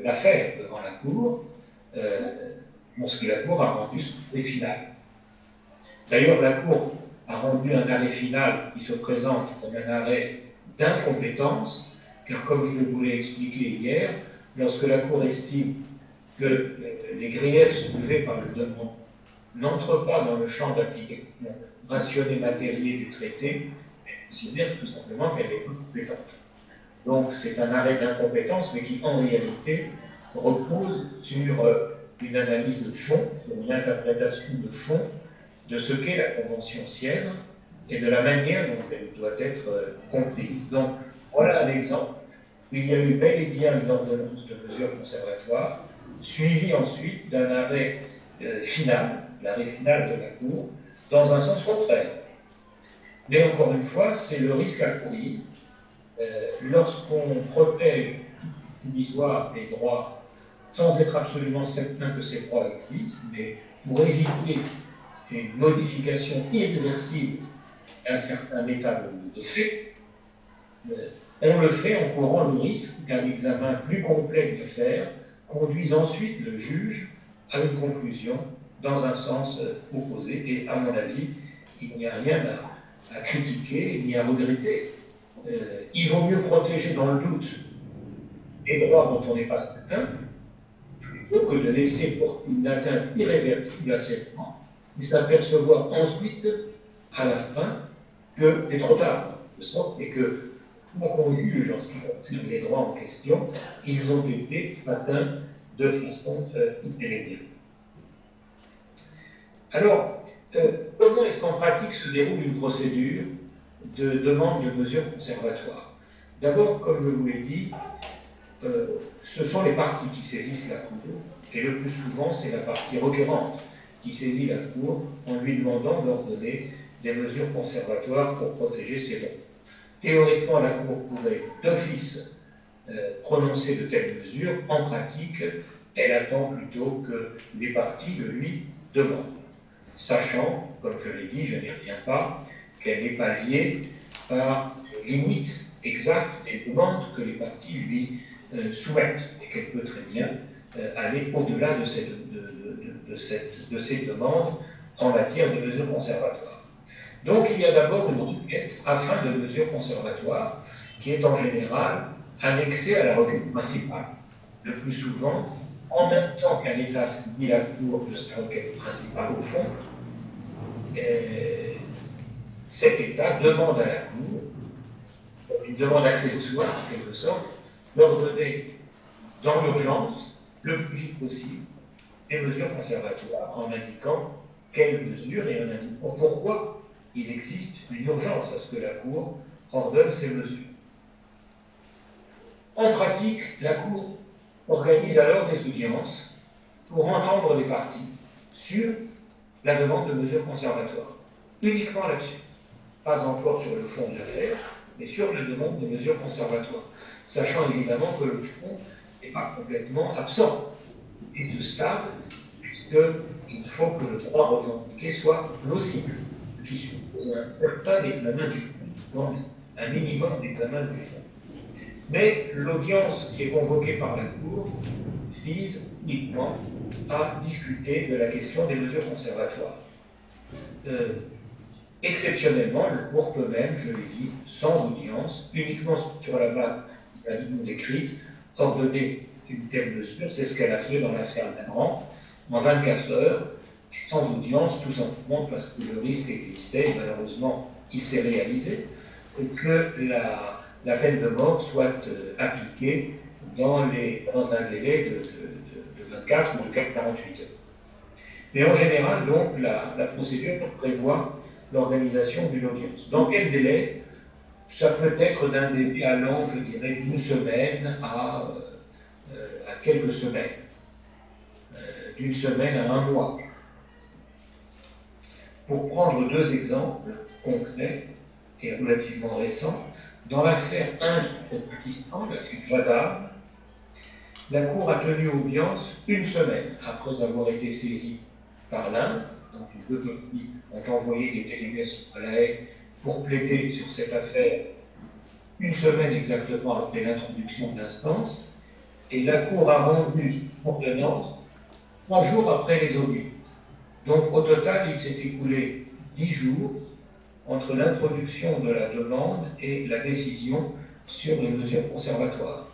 l'affaire devant la Cour, lorsque la Cour a rendu son arrêt final. D'ailleurs, la Cour a rendu un arrêt final qui se présente comme un arrêt d'incompétence, car comme je vous l'ai expliqué hier, lorsque la Cour estime que les griefs soulevés par le demandeur n'entrent pas dans le champ d'application rationnel matériel du traité, elle considère tout simplement qu'elle est compétente. Donc c'est un arrêt d'incompétence, mais qui en réalité repose sur une analyse de fond, sur une interprétation de fond de ce qu'est la Convention Sienne et de la manière dont elle doit être comprise. Donc voilà un exemple. Il y a eu bel et bien une ordonnance de mesures conservatoires, suivie ensuite d'un arrêt final, l'arrêt final de la Cour, dans un sens contraire. Mais encore une fois, c'est le risque à courir. Lorsqu'on protège provisoire des droits sans être absolument certain que ces droits existent, mais pour éviter une modification irréversible d'un certain état de fait, on le fait en courant le risque qu'un examen plus complet de faire conduise ensuite le juge à une conclusion dans un sens opposé. Et à mon avis, il n'y a rien à critiquer ni à regretter. Il vaut mieux protéger dans le doute des droits dont on n'est pas certain, plutôt que de laisser porter une atteinte irréversible à ces droits et s'apercevoir ensuite, à la fin, que c'est trop tard, de sorte et que, quoi qu'on juge en ce qui concerne les droits en question, ils ont été atteints de façon irrémédiable. Alors, comment est-ce qu'en pratique se déroule une procédure de demande de mesures conservatoires? D'abord, comme je vous l'ai dit, ce sont les parties qui saisissent la Cour, et le plus souvent, c'est la partie requérante qui saisit la Cour en lui demandant d'ordonner des mesures conservatoires pour protéger ses droits. Théoriquement, la Cour pourrait d'office prononcer de telles mesures. En pratique, elle attend plutôt que les parties le lui demandent, sachant, comme je l'ai dit, je n'y reviens pas, qu'elle n'est pas liée par les limites exactes des demandes que les parties lui soumettent, et qu'elle peut très bien aller au-delà de ces demandes en matière de mesures conservatoires. Donc il y a d'abord une requête à fin de mesures conservatoires qui est en général annexée à la requête principale. Le plus souvent, en même temps qu'un État saisit la Cour de sa requête principale au fond, cet État demande à la Cour, une demande accessoire en quelque sorte, d'ordonner dans l'urgence, le plus vite possible, des mesures conservatoires en indiquant quelles mesures et en indiquant pourquoi il existe une urgence à ce que la Cour ordonne ces mesures. En pratique, la Cour organise alors des audiences pour entendre les parties sur la demande de mesures conservatoires. Uniquement là-dessus. Pas encore sur le fond de l'affaire, mais sur la demande de mesures conservatoires. Sachant évidemment que le fond n'est pas complètement absent et ce stade, puisqu'il faut que le droit revendiqué soit plausible, ce qui suppose un certain examen du fond, donc un minimum d'examen du fond. Mais l'audience qui est convoquée par la Cour vise uniquement à discuter de la question des mesures conservatoires. Exceptionnellement, la Cour peut même, je l'ai dit, sans audience, uniquement sur la base de la demande écrite, ordonner une telle mesure. C'est ce qu'elle a fait dans l'affaire Lemran, en 24 heures, sans audience, tout simplement parce que le risque existait, et malheureusement, il s'est réalisé, et que la peine de mort soit appliquée dans un délai de 24 ou de 48 heures. Mais en général, donc, la procédure prévoit l'organisation d'une audience. Dans quel délai? Ça peut être d'un délai allant, je dirais, d'une semaine à quelques semaines, d'une semaine à un mois. Pour prendre deux exemples concrets et relativement récents, dans l'affaire Inde au Pakistan, l'affaire Jadhav, la Cour a tenu audience une semaine après avoir été saisie par l'Inde. Donc les deux parties ont envoyé des délégations à La Haye pour plaider sur cette affaire une semaine exactement après l'introduction de l'instance, et la Cour a rendu ordonnance 3 jours après les audiences. Donc au total, il s'est écoulé 10 jours entre l'introduction de la demande et la décision sur les mesures conservatoires.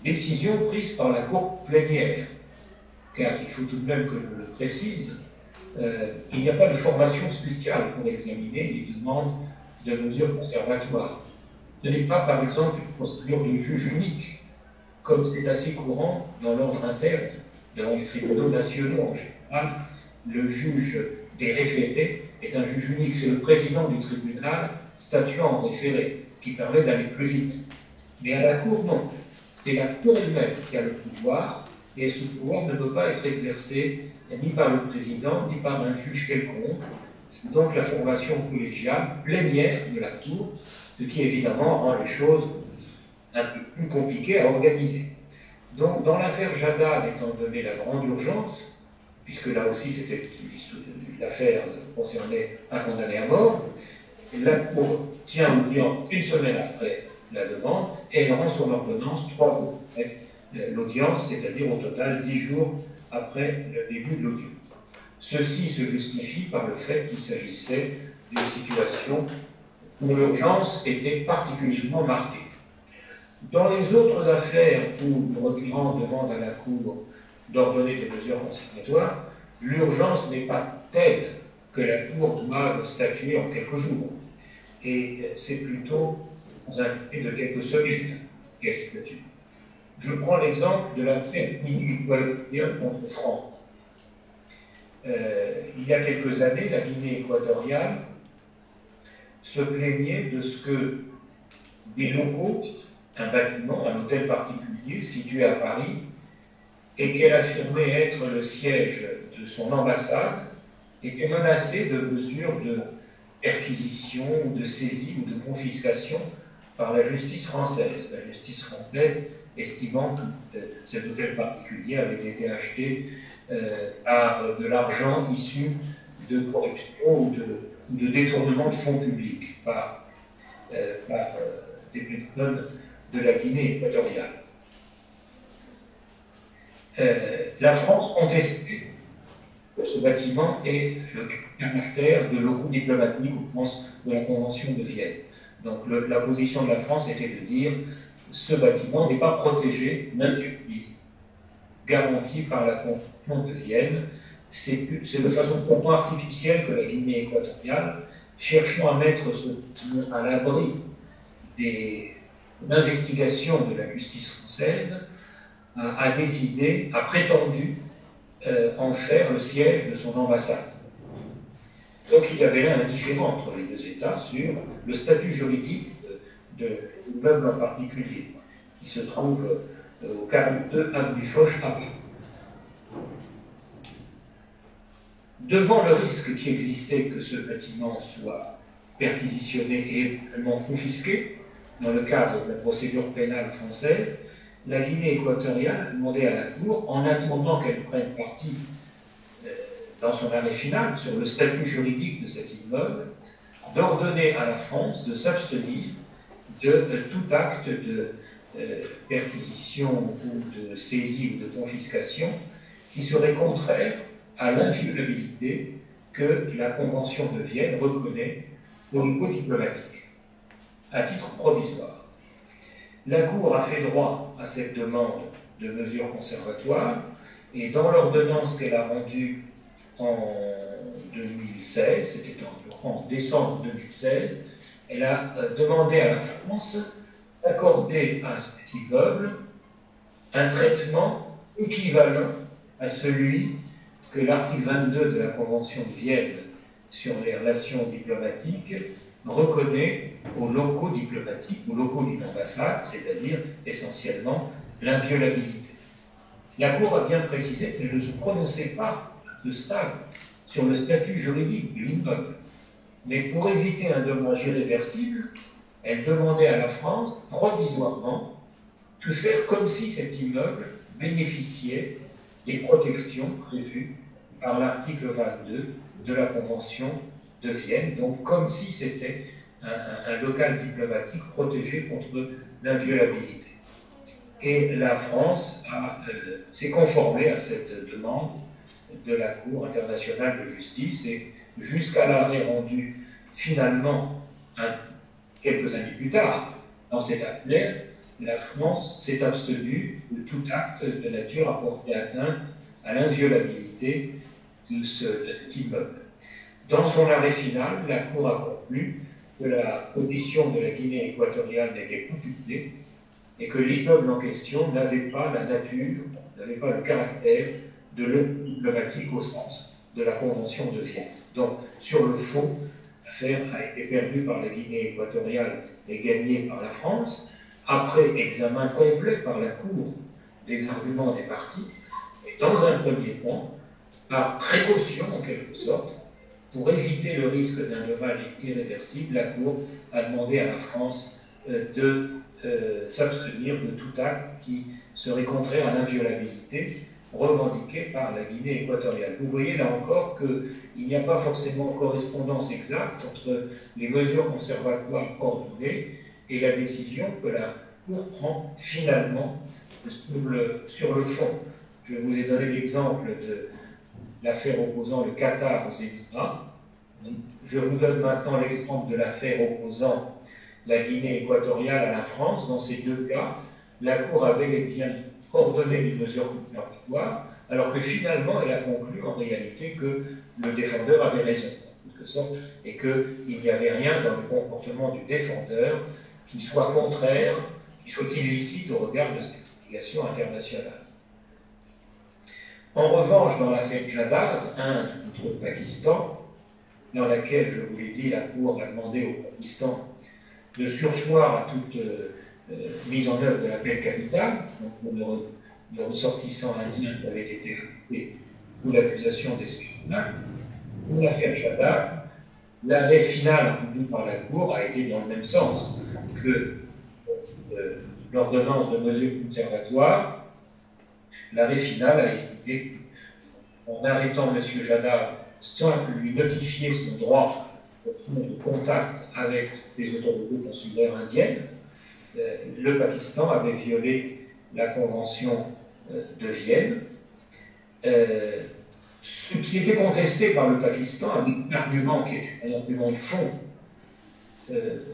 Décision prise par la Cour plénière, car il faut tout de même que je le précise, il n'y a pas de formation spéciale pour examiner les demandes de mesures conservatoires. Ce n'est pas, par exemple, une procédure de juge unique, comme c'est assez courant dans l'ordre interne, devant les tribunaux nationaux en général. Le juge des référés est un juge unique, c'est le président du tribunal statuant en référé, ce qui permet d'aller plus vite. Mais à la Cour, non. C'est la Cour elle-même qui a le pouvoir, et ce pouvoir ne peut pas être exercé ni par le président, ni par un juge quelconque, donc la formation collégiale plénière de la Cour, ce qui évidemment rend les choses un peu plus compliquées à organiser. Donc, dans l'affaire Jadal, étant donné la grande urgence, puisque là aussi c'était l'affaire concernait un condamné à mort, la Cour tient l'audience une semaine après la demande et elle rend son ordonnance 3 jours après l'audience, c'est-à-dire au total 10 jours après le début de l'audience. Ceci se justifie par le fait qu'il s'agissait d'une situation où l'urgence était particulièrement marquée. Dans les autres affaires où le requérant demande à la Cour d'ordonner des mesures conservatoires, l'urgence n'est pas telle que la Cour doive statuer en quelques jours. Et c'est plutôt dans un délai de quelques semaines qu'elle statue. Je prends l'exemple de l'affaire Guinée contre France. Il y a quelques années, la Guinée équatoriale se plaignait de ce que des locaux, un bâtiment, un hôtel particulier situé à Paris, et qu'elle affirmait être le siège de son ambassade, était menacé de mesures de perquisition, de saisie ou de confiscation par la justice française. La justice française estimant que cet hôtel particulier avait été acheté par de l'argent issu de corruption ou de détournement de fonds publics par des personnes de la Guinée équatoriale. La France contestait que ce bâtiment ait le caractère de locaux diplomatiques au sens de la Convention de Vienne. Donc la position de la France était de dire ce bâtiment n'est pas protégé, garanti par la Convention de Vienne. C'est de façon complètement artificielle que la Guinée équatoriale, cherchant à mettre ce bâtiment à l'abri des investigations de la justice française, a décidé, a prétendu en faire le siège de son ambassade. Donc il y avait là un différend entre les deux États sur le statut juridique de l'immeuble en particulier, qui se trouve au 42 avenue Foch à Paris. Devant le risque qui existait que ce bâtiment soit perquisitionné et éventuellement confisqué, dans le cadre de la procédure pénale française, la Guinée équatoriale a demandé à la Cour, en attendant qu'elle prenne parti dans son arrêt final sur le statut juridique de cet immeuble, d'ordonner à la France de s'abstenir de tout acte de perquisition ou de saisie ou de confiscation qui serait contraire à l'inviolabilité que la Convention de Vienne reconnaît pour le code diplomatique, à titre provisoire. La Cour a fait droit à cette demande de mesures conservatoires et dans l'ordonnance qu'elle a rendue en 2016, c'était en décembre 2016, elle a demandé à la France d'accorder à cet immeuble un traitement équivalent à celui que l'article 22 de la Convention de Vienne sur les relations diplomatiques reconnaît aux locaux diplomatiques, aux locaux d'une ambassade, c'est-à-dire essentiellement l'inviolabilité. La Cour a bien précisé qu'elle ne se prononçait pas à ce stade sur le statut juridique de l'immeuble, mais pour éviter un dommage irréversible, elle demandait à la France, provisoirement, de faire comme si cet immeuble bénéficiait des protections prévues par l'article 22 de la Convention de Vienne, donc comme si c'était un local diplomatique protégé contre l'inviolabilité. Et la France s'est conformée à cette demande de la Cour internationale de justice et jusqu'à l'arrêt rendu finalement quelques années plus tard dans cette affaire, la France s'est abstenue de tout acte de nature à porter atteinte à l'inviolabilité de cet immeuble. Dans son arrêt final, la Cour a conclu que la position de la Guinée équatoriale n'était pas tutelée et que l'immeuble en question n'avait pas la nature, n'avait pas le caractère de l'œuvre diplomatique au sens de la Convention de Vienne. Donc, sur le fond, l'affaire a été perdue par la Guinée équatoriale et gagnée par la France, après examen complet par la Cour des arguments des parties, et dans un premier temps, par précaution en quelque sorte, pour éviter le risque d'un dommage irréversible, la Cour a demandé à la France de s'abstenir de tout acte qui serait contraire à l'inviolabilité revendiquée par la Guinée équatoriale. Vous voyez là encore qu'il n'y a pas forcément correspondance exacte entre les mesures conservatoires ordonnées et la décision que la Cour prend finalement sur le fond. Je vous ai donné l'exemple de l'affaire opposant le Qatar aux Émirats. Je vous donne maintenant l'exemple de l'affaire opposant la Guinée équatoriale à la France. Dans ces deux cas, la Cour avait bel et bien ordonné les mesures conservatoires, alors que finalement elle a conclu en réalité que le défendeur avait raison, en quelque sorte, et qu'il n'y avait rien dans le comportement du défendeur qui soit contraire, qui soit illicite au regard de cette obligation internationale. En revanche, dans l'affaire Jadav, Inde contre Pakistan, dans laquelle, je vous l'ai dit, la Cour a demandé au Pakistan de surseoir à toute mise en œuvre de la peine capitale, donc pour le ressortissant indien qui avait été arrêté sous l'accusation d'espionnage. Pour l'affaire Jadav, l'arrêt final rendu par la Cour a été dans le même sens que l'ordonnance de mesures conservatoires. L'arrêt final a estimé qu'en arrêtant M. Jadav sans lui notifier son droit de contact avec les autorités consulaires indiennes, le Pakistan avait violé la Convention de Vienne. Ce qui était contesté par le Pakistan avec un argument qui est un argument de fond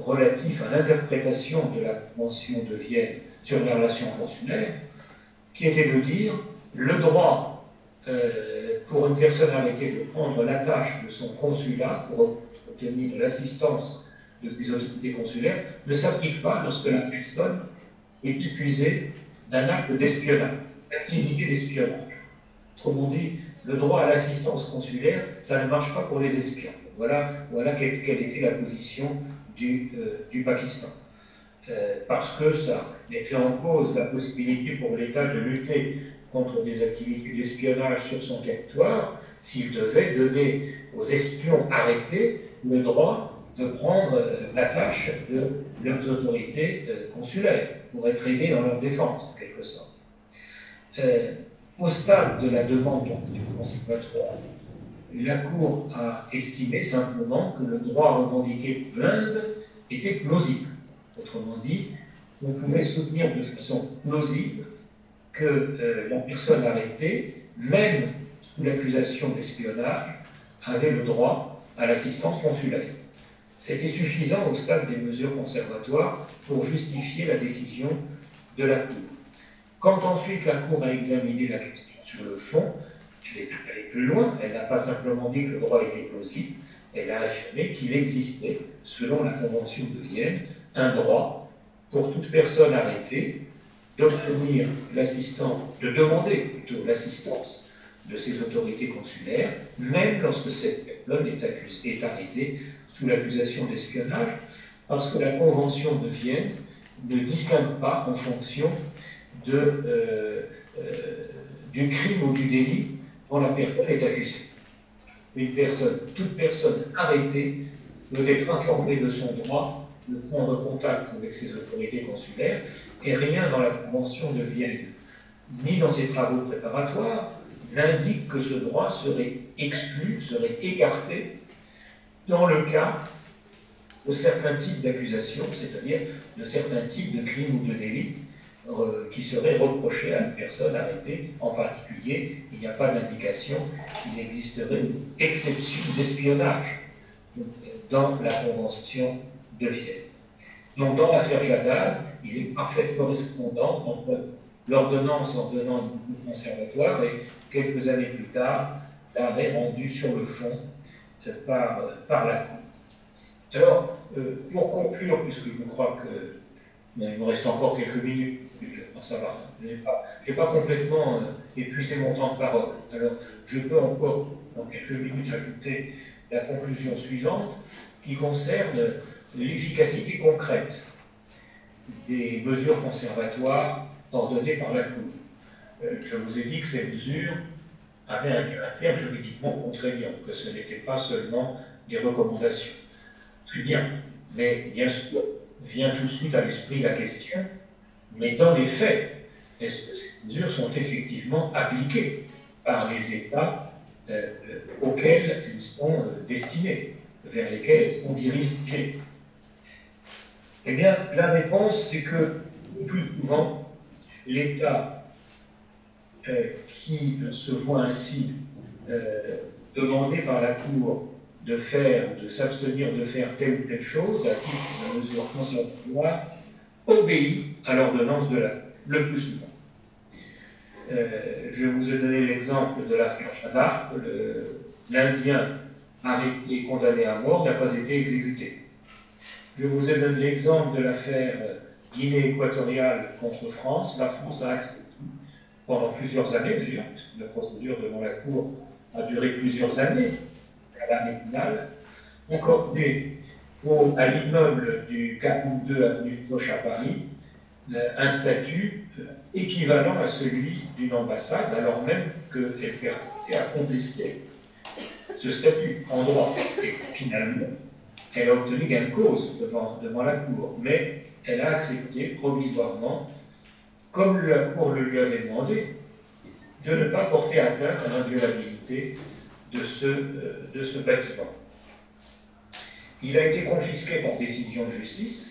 relatif à l'interprétation de la Convention de Vienne sur les relations consulaires, qui était de dire le droit pour une personne arrêtée de prendre l'attache de son consulat pour obtenir l'assistance de des autorités consulaires ne s'applique pas lorsque la personne est accusée d'un acte d'espionnage, d'activité d'espionnage. Autrement dit, le droit à l'assistance consulaire, ça ne marche pas pour les espions. Voilà quelle était la position du Pakistan. Parce que ça mettait en cause la possibilité pour l'État de lutter contre des activités d'espionnage sur son territoire s'il devait donner aux espions arrêtés le droit de prendre l'attache de leurs autorités consulaires pour être aidés dans leur défense, en quelque sorte. Au stade de la demande du conservatoire, la Cour a estimé simplement que le droit revendiqué pour l'Inde était plausible. Autrement dit, on pouvait soutenir de façon plausible que la personne arrêtée, même sous l'accusation d'espionnage, avait le droit à l'assistance consulaire. C'était suffisant au stade des mesures conservatoires pour justifier la décision de la Cour. Quand ensuite la Cour a examiné la question sur le fond, elle est allée plus loin, elle n'a pas simplement dit que le droit était plausible, elle a affirmé qu'il existait, selon la Convention de Vienne, un droit pour toute personne arrêtée d'obtenir l'assistance, de demander plutôt l'assistance de ses autorités consulaires, même lorsque cette personne est arrêtée sous l'accusation d'espionnage, parce que la Convention de Vienne ne distingue pas en fonction du crime ou du délit dont la personne est accusée. Toute personne arrêtée doit être informée de son droit de prendre contact avec ses autorités consulaires, et rien dans la Convention de Vienne, ni dans ses travaux préparatoires, n'indique que ce droit serait exclu, serait écarté dans le cas de certains types d'accusations, c'est-à-dire de certains types de crimes ou de délits qui seraient reprochés à une personne arrêtée. En particulier, il n'y a pas d'indication qu'il existerait une exception d'espionnage dans la Convention de Vienne. Donc, dans l'affaire Jadav, il y a une parfaite correspondance entre l'ordonnance ordonnant une cour conservatoire et, quelques années plus tard, l'arrêt rendu sur le fond par la Cour. Alors, pour conclure, puisque je crois que il me reste encore quelques minutes, ça va, je n'ai pas complètement épuisé mon temps de parole. Alors, je peux encore, dans quelques minutes, ajouter la conclusion suivante, qui concerne l'efficacité concrète des mesures conservatoires ordonnées par la Cour. Je vous ai dit que ces mesures avait un caractère juridiquement contraignant, que ce n'était pas seulement des recommandations. Très bien, mais bien sûr, vient tout de suite à l'esprit la question, mais dans les faits, est-ce que ces mesures sont effectivement appliquées par les États auxquels ils sont destinés, vers lesquels ils sont dirigés? Eh bien, la réponse, c'est que le plus souvent, l'État qui se voit ainsi demandé par la Cour de s'abstenir de faire telle ou telle chose à titre de mesure conservatoire, obéit à l'ordonnance de la Cour, le plus souvent. Je vous ai donné l'exemple de l'affaire Chadha, l'Indien arrêté et condamné à mort n'a pas été exécuté. Je vous ai donné l'exemple de l'affaire Guinée équatoriale contre France. La France a accepté, pendant plusieurs années d'ailleurs, puisque la procédure devant la Cour a duré plusieurs années, à l'année finale, accordé à l'immeuble du 42 avenue Foch à Paris un statut équivalent à celui d'une ambassade, alors même qu'elle persistait à contester ce statut en droit. Et finalement, elle a obtenu gain de cause devant la Cour, mais elle a accepté provisoirement, comme la Cour le lui avait demandé, de ne pas porter atteinte à l'inviolabilité de ce bâtiment. Il a été confisqué par décision de justice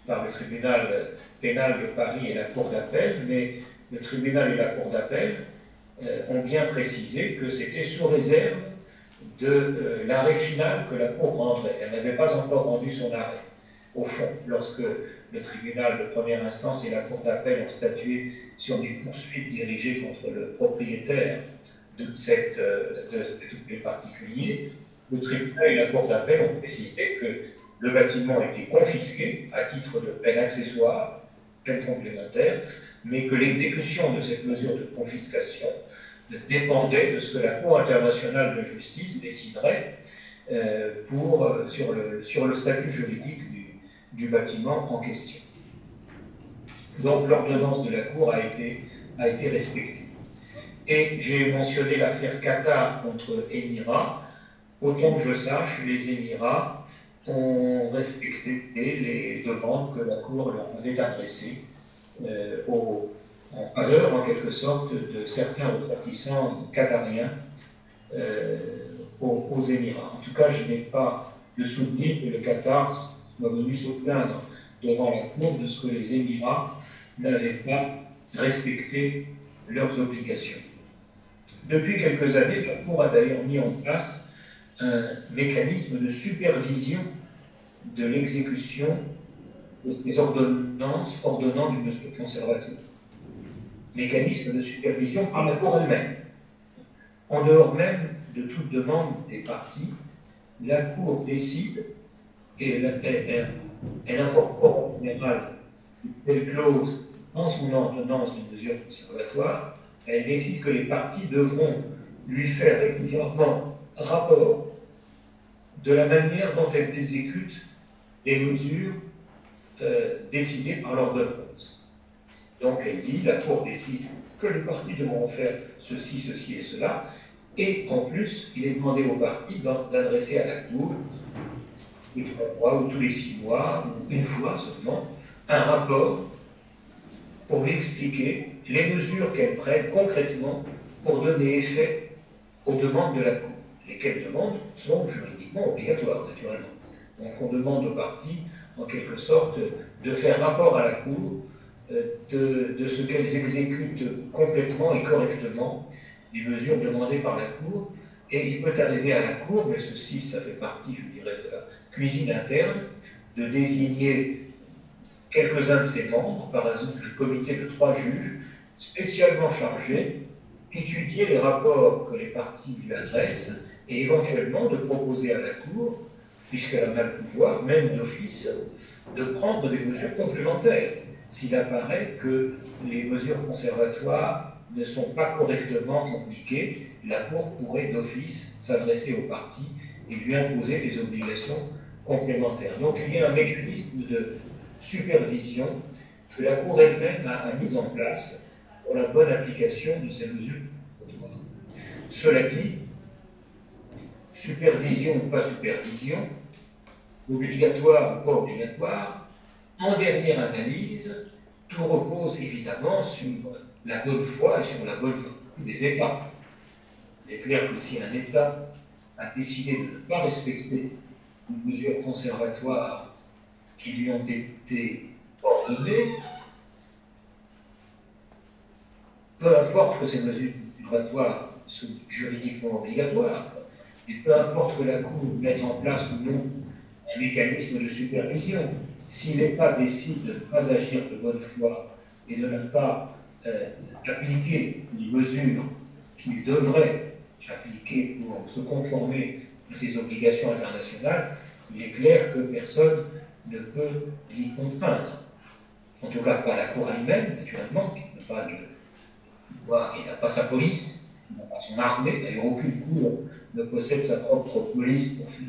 par le tribunal pénal de Paris et la Cour d'appel, mais le tribunal et la Cour d'appel ont bien précisé que c'était sous réserve de l'arrêt final que la Cour rendrait. Elle n'avait pas encore rendu son arrêt. Au fond, lorsque le tribunal de première instance et la Cour d'appel ont statué sur des poursuites dirigées contre le propriétaire de tous les particuliers, le tribunal et la Cour d'appel ont précisé que le bâtiment était confisqué à titre de peine accessoire, peine complémentaire, mais que l'exécution de cette mesure de confiscation dépendait de ce que la Cour internationale de justice déciderait sur le statut juridique du bâtiment en question. Donc l'ordonnance de la Cour a été respectée. Et j'ai mentionné l'affaire Qatar contre Émirats. Autant que je sache, les Émirats ont respecté les demandes que la Cour leur avait adressées en faveur, en quelque sorte, de certains ressortissants qatariens aux Émirats. En tout cas, je n'ai pas le souvenir que le Qatar soit venu se plaindre devant la Cour de ce que les Émirats n'avaient pas respecté leurs obligations. Depuis quelques années, la Cour a d'ailleurs mis en place un mécanisme de supervision de l'exécution des ordonnances ordonnant d'une mesure conservative. Mécanisme de supervision par la Cour elle-même. En dehors même de toute demande des parties, la Cour décide, et elle incorpore en général une telle clause dans son ordonnance de mesure conservatoire, elle décide que les parties devront lui faire régulièrement rapport de la manière dont elles exécutent les mesures décidées par l'ordonnance. Donc elle dit, la Cour décide que les parties devront faire ceci, ceci et cela, et en plus, il est demandé aux parties d'adresser à la Cour, tous les 3 mois ou tous les 6 mois, ou une fois seulement, un rapport pour lui expliquer les mesures qu'elle prennent concrètement pour donner effet aux demandes de la Cour, lesquelles demandes sont juridiquement obligatoires, naturellement. Donc on demande aux parties, en quelque sorte, de faire rapport à la Cour de ce qu'elles exécutent complètement et correctement les mesures demandées par la Cour, et il peut arriver à la Cour, mais ceci, ça fait partie, je dirais, de la cuisine interne, de désigner quelques-uns de ses membres, par exemple le comité de 3 juges, spécialement chargés d'étudier les rapports que les parties lui adressent et éventuellement de proposer à la Cour, puisqu'elle en a le pouvoir, même d'office, de prendre des mesures complémentaires s'il apparaît que les mesures conservatoires ne sont pas correctement appliquées. La Cour pourrait d'office s'adresser aux parties et lui imposer des obligations complémentaires. Donc il y a un mécanisme de supervision que la Cour elle-même a mis en place pour la bonne application de ces mesures. Cela dit, supervision ou pas supervision, obligatoire ou pas obligatoire, en dernière analyse, tout repose évidemment sur la bonne foi et sur la bonne volonté des États. Il est clair que si un État a décidé de ne pas respecter les mesures conservatoires qui lui ont été ordonnées, peu importe que ces mesures conservatoires soient juridiquement obligatoires, et peu importe que la Cour mette en place ou non un mécanisme de supervision, si l'État décide de ne pas agir de bonne foi et de ne pas appliquer les mesures qu'il devrait appliquer pour se conformer à ses obligations internationales, il est clair que personne ne peut l'y contraindre. En tout cas, pas la Cour elle-même, naturellement, qui n'a pas de pouvoir, qui n'a pas sa police, qui n'a pas son armée. D'ailleurs, aucune Cour ne possède sa propre police pour faire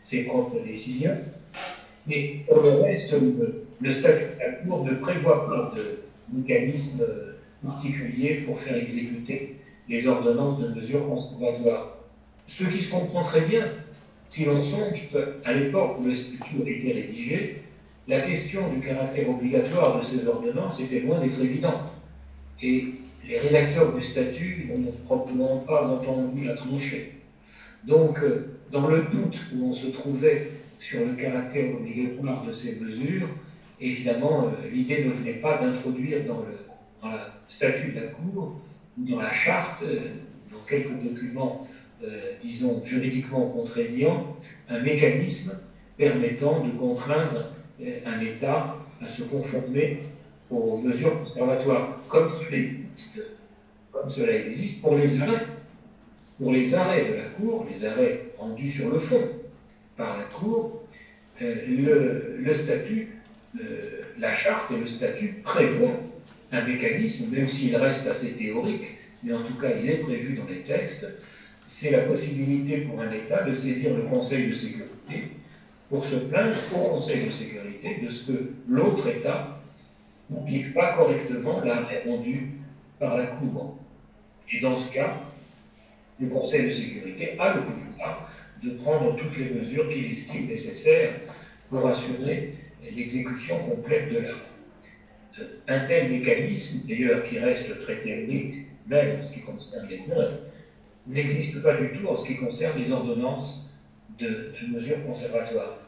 ses propres décisions. Mais pour le reste, le statut de la Cour ne prévoit pas de mécanisme particulier pour faire exécuter les ordonnances de mesures conservatoires. Ce qui se comprend très bien, si l'on songe qu'à l'époque où le statut a été rédigé, la question du caractère obligatoire de ces ordonnances était loin d'être évidente. Et les rédacteurs du statut n'ont probablement pas entendu la trancher. Donc, dans le doute où on se trouvait sur le caractère obligatoire de ces mesures, évidemment, l'idée ne venait pas d'introduire dans le statut de la Cour, ou dans la charte, dans quelques documents, disons, juridiquement contraignants, un mécanisme permettant de contraindre un État à se conformer aux mesures conservatoires, comme cela existe pour les arrêts. Pour les arrêts de la Cour, les arrêts rendus sur le fond par la Cour, le statut, la charte et le statut prévoient un mécanisme, même s'il reste assez théorique, mais en tout cas il est prévu dans les textes, c'est la possibilité pour un État de saisir le Conseil de sécurité pour se plaindre au Conseil de sécurité de ce que l'autre État n'applique pas correctement l'arrêt rendu par la Cour. Et dans ce cas, le Conseil de sécurité a le pouvoir de prendre toutes les mesures qu'il estime nécessaires pour assurer l'exécution complète de l'arrêt. Un tel mécanisme, d'ailleurs qui reste très théorique, même en ce qui concerne les œuvres, n'existe pas du tout en ce qui concerne les ordonnances de mesures conservatoires.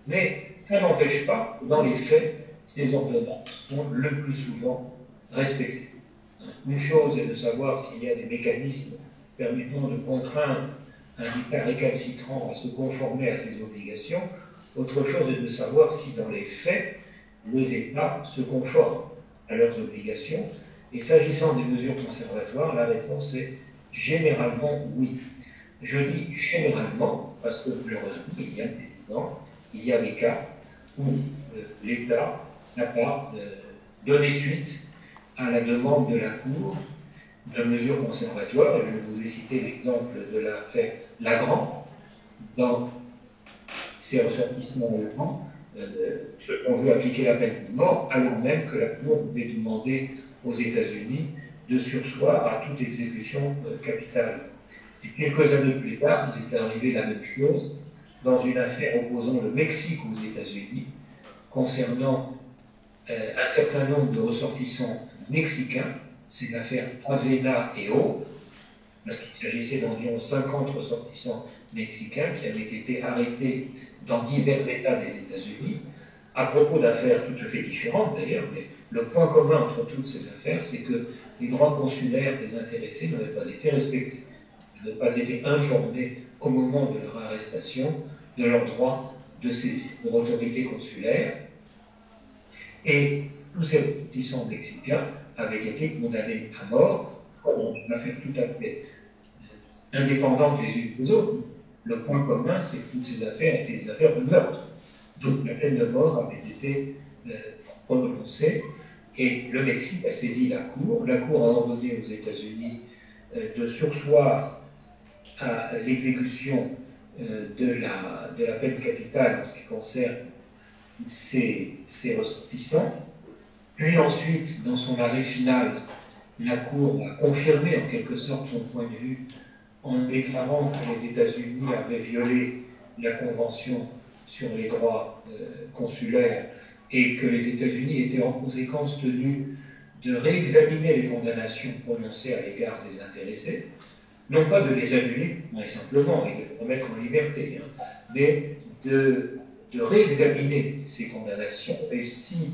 Mais ça n'empêche pas, dans les faits, ces ordonnances sont le plus souvent respectées. Une chose est de savoir s'il y a des mécanismes permettant de contraindre un État récalcitrant à se conformer à ses obligations. Autre chose est de savoir si, dans les faits, les États se conforment à leurs obligations. Et s'agissant des mesures conservatoires, la réponse est généralement oui. Je dis généralement parce que, malheureusement, il y a des cas où l'État n'a pas donné suite à la demande de la Cour de mesures conservatoires. Et je vous ai cité l'exemple de l'affaire Lagrand. Dans ces ressortissements allemands se font vu appliquer la peine de mort, alors même que la Cour pouvait demander aux États-Unis de surseoir à toute exécution capitale. Et quelques années plus tard, il est arrivé la même chose dans une affaire opposant le Mexique aux États-Unis, concernant un certain nombre de ressortissants mexicains. C'est l'affaire Avena et O, parce qu'il s'agissait d'environ 50 ressortissants mexicains qui avaient été arrêtés dans divers États des États-Unis, à propos d'affaires tout à fait différentes d'ailleurs, mais le point commun entre toutes ces affaires, c'est que les droits consulaires des intéressés n'avaient pas été respectés, n'avaient pas été informés au moment de leur arrestation de leur droit de saisie pour autorité consulaire, et tous ces ressortissants mexicains avaient été condamnés à mort pour une affaire tout à fait indépendantes les unes des autres. Le point commun, c'est que toutes ces affaires étaient des affaires de meurtre. Donc la peine de mort avait été prononcée et le Mexique a saisi la Cour. La Cour a ordonné aux États-Unis de surseoir à l'exécution de la peine capitale en ce qui concerne ces ressortissants. Puis ensuite, dans son arrêt final, la Cour a confirmé en quelque sorte son point de vue en déclarant que les États-Unis avaient violé la Convention sur les droits consulaires et que les États-Unis étaient en conséquence tenus de réexaminer les condamnations prononcées à l'égard des intéressés, non pas de les annuler, mais simplement, et de les remettre en liberté, hein, mais de réexaminer ces condamnations, et si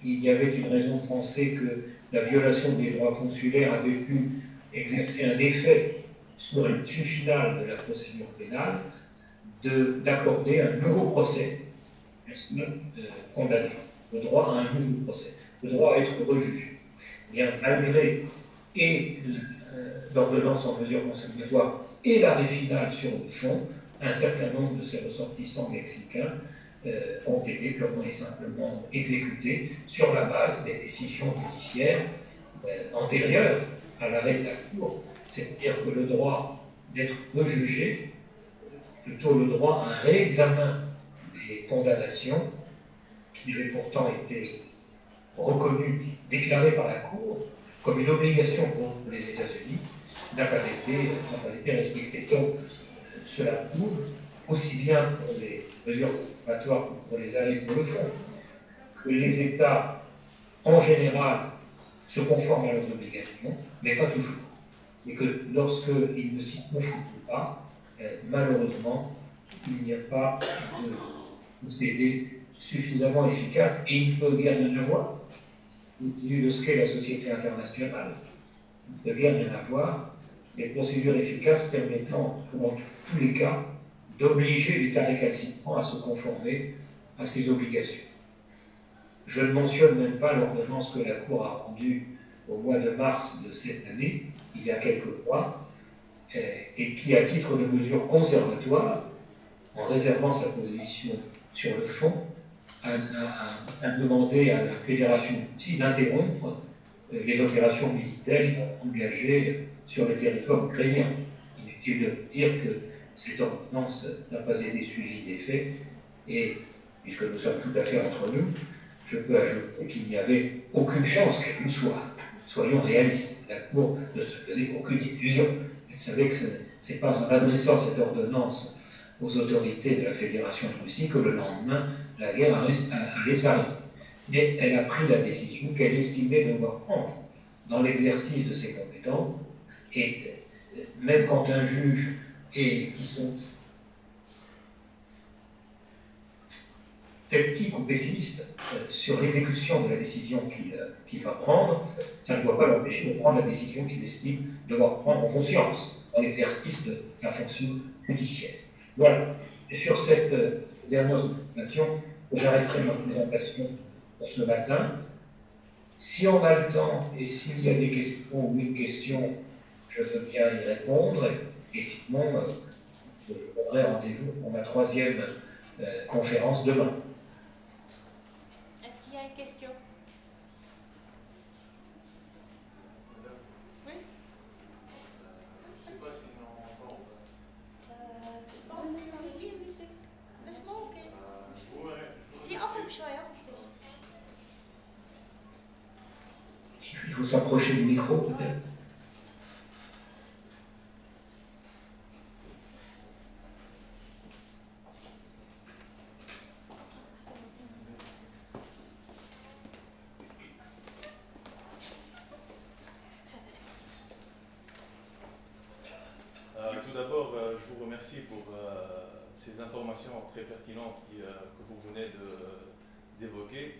il y avait une raison de penser que la violation des droits consulaires avait pu exercer un effet sur l'issue finale de la procédure pénale, d'accorder un nouveau procès condamné, le droit à un nouveau procès, le droit à être rejugé. Bien, malgré et l'ordonnance en mesure conservatoire et l'arrêt final sur le fond, un certain nombre de ces ressortissants mexicains ont été purement et simplement exécutés sur la base des décisions judiciaires antérieures à l'arrêt de la Cour, c'est-à-dire que le droit d'être rejugé, plutôt le droit à un réexamen des condamnations qui avaient pourtant été reconnues, déclarées par la Cour comme une obligation pour les États-Unis, n'a pas été respecté. Donc, cela prouve, aussi bien pour les mesures conservatoires que pour les arrêts pour le fond, que les États, en général, se conforment à leurs obligations, mais pas toujours. Et que lorsqu'ils ne s'y conforment pas, malheureusement, il n'y a pas de procédé suffisamment efficace, et il ne peut guère y en avoir, vu de ce qu'est la société internationale, il ne peut guère y en avoir, des procédures efficaces permettant, dans tous les cas, d'obliger l'État récalcitrant à se conformer à ses obligations. Je ne mentionne même pas l'ordonnance que la Cour a rendue au mois de mars de cette année, il y a quelques mois, et qui, à titre de mesure conservatoire, en réservant sa position sur le fond, a demandé à la Fédération aussi d'interrompre les opérations militaires engagées sur le territoire ukrainien. Inutile de dire que cette ordonnance n'a pas été suivie des faits, et puisque nous sommes tout à fait entre nous, je peux ajouter qu'il n'y avait aucune chance qu'elle nous soit. Soyons réalistes, la Cour ne se faisait aucune illusion. Elle savait que ce n'est pas en adressant cette ordonnance aux autorités de la Fédération de Russie que le lendemain, la guerre allait s'arrêter. Mais elle a pris la décision qu'elle estimait devoir prendre dans l'exercice de ses compétences, et même quand un juge qui sont sceptiques ou pessimistes sur l'exécution de la décision qu'il va prendre, ça ne doit pas l'empêcher de prendre la décision qu'il estime devoir prendre en conscience dans l'exercice de sa fonction judiciaire. Voilà. Et sur cette dernière observation, j'arrêterai ma présentation pour ce matin. Si on a le temps et s'il y a des questions ou une question, je veux bien y répondre. Et sinon, je vous donnerai rendez-vous pour ma troisième conférence demain. Est-ce qu'il y a une question? Oui? Je ne sais pas si on entend. Je pense que c'est laisse-moi, ok. J'ai encore un choix. Il faut s'approcher du micro, peut-être. Tout d'abord, je vous remercie pour ces informations très pertinentes que vous venez d'évoquer.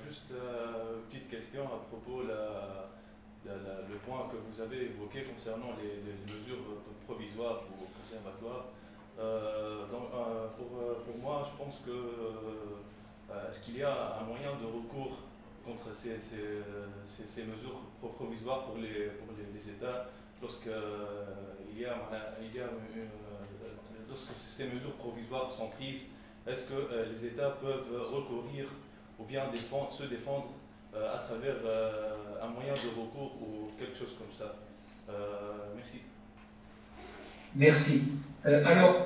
Juste une petite question à propos le point que vous avez évoqué concernant les mesures provisoires ou conservatoires. Pour moi, je pense que est-ce qu'il y a un moyen de recours contre ces mesures provisoires pour les États lorsque ces mesures provisoires sont prises? Est-ce que les États peuvent recourir ou bien se défendre à travers un moyen de recours ou quelque chose comme ça? Merci. Merci. Alors,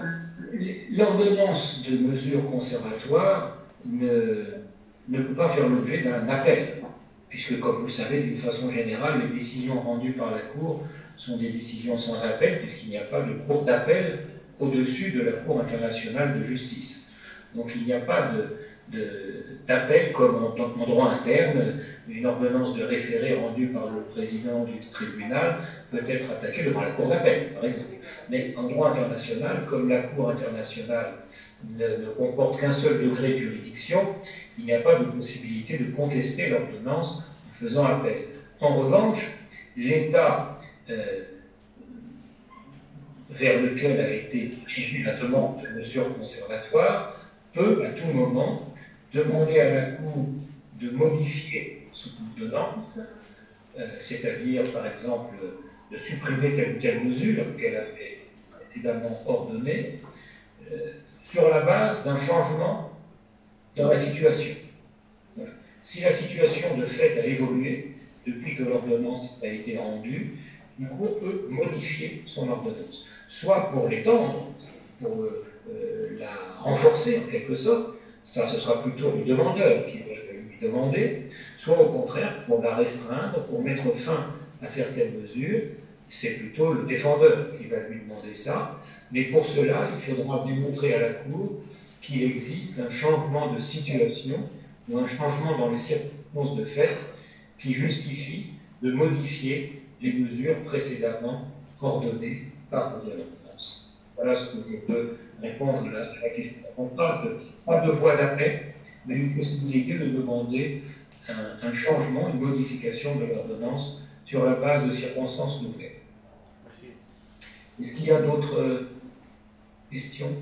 l'ordonnance de mesures conservatoires ne peut pas faire l'objet d'un appel. puisque, comme vous le savez, d'une façon générale, les décisions rendues par la Cour sont des décisions sans appel, puisqu'il n'y a pas de cour d'appel au-dessus de la Cour internationale de justice. Donc il n'y a pas d'appel comme en droit interne. Une ordonnance de référé rendue par le président du tribunal peut être attaquée devant la Cour d'appel, par exemple. Mais en droit international, comme la Cour internationale ne comporte qu'un seul degré de juridiction, il n'y a pas de possibilité de contester l'ordonnance en faisant appel. En revanche, l'État vers lequel a été dirigée la demande de mesures conservatoires peut à tout moment demander à la Cour de modifier son ordonnance, c'est-à-dire par exemple de supprimer telle ou telle mesure qu'elle avait précédemment ordonnée, sur la base d'un changement dans la situation. Voilà. Si la situation de fait a évolué depuis que l'ordonnance a été rendue, la Cour peut modifier son ordonnance, soit pour l'étendre, pour la renforcer en quelque sorte, ça ce sera plutôt le demandeur qui va lui demander, soit au contraire pour la restreindre, pour mettre fin à certaines mesures, c'est plutôt le défendeur qui va lui demander ça, mais pour cela il faudra démontrer à la Cour qu'il existe un changement de situation ou un changement dans les circonstances de fait qui justifie de modifier les mesures précédemment ordonnées par l'ordonnance. Voilà ce que je peux répondre à la question. Donc, pas de voie d'appel, mais une possibilité de demander un changement, une modification de l'ordonnance sur la base de circonstances nouvelles. Merci. Est-ce qu'il y a d'autres questions ?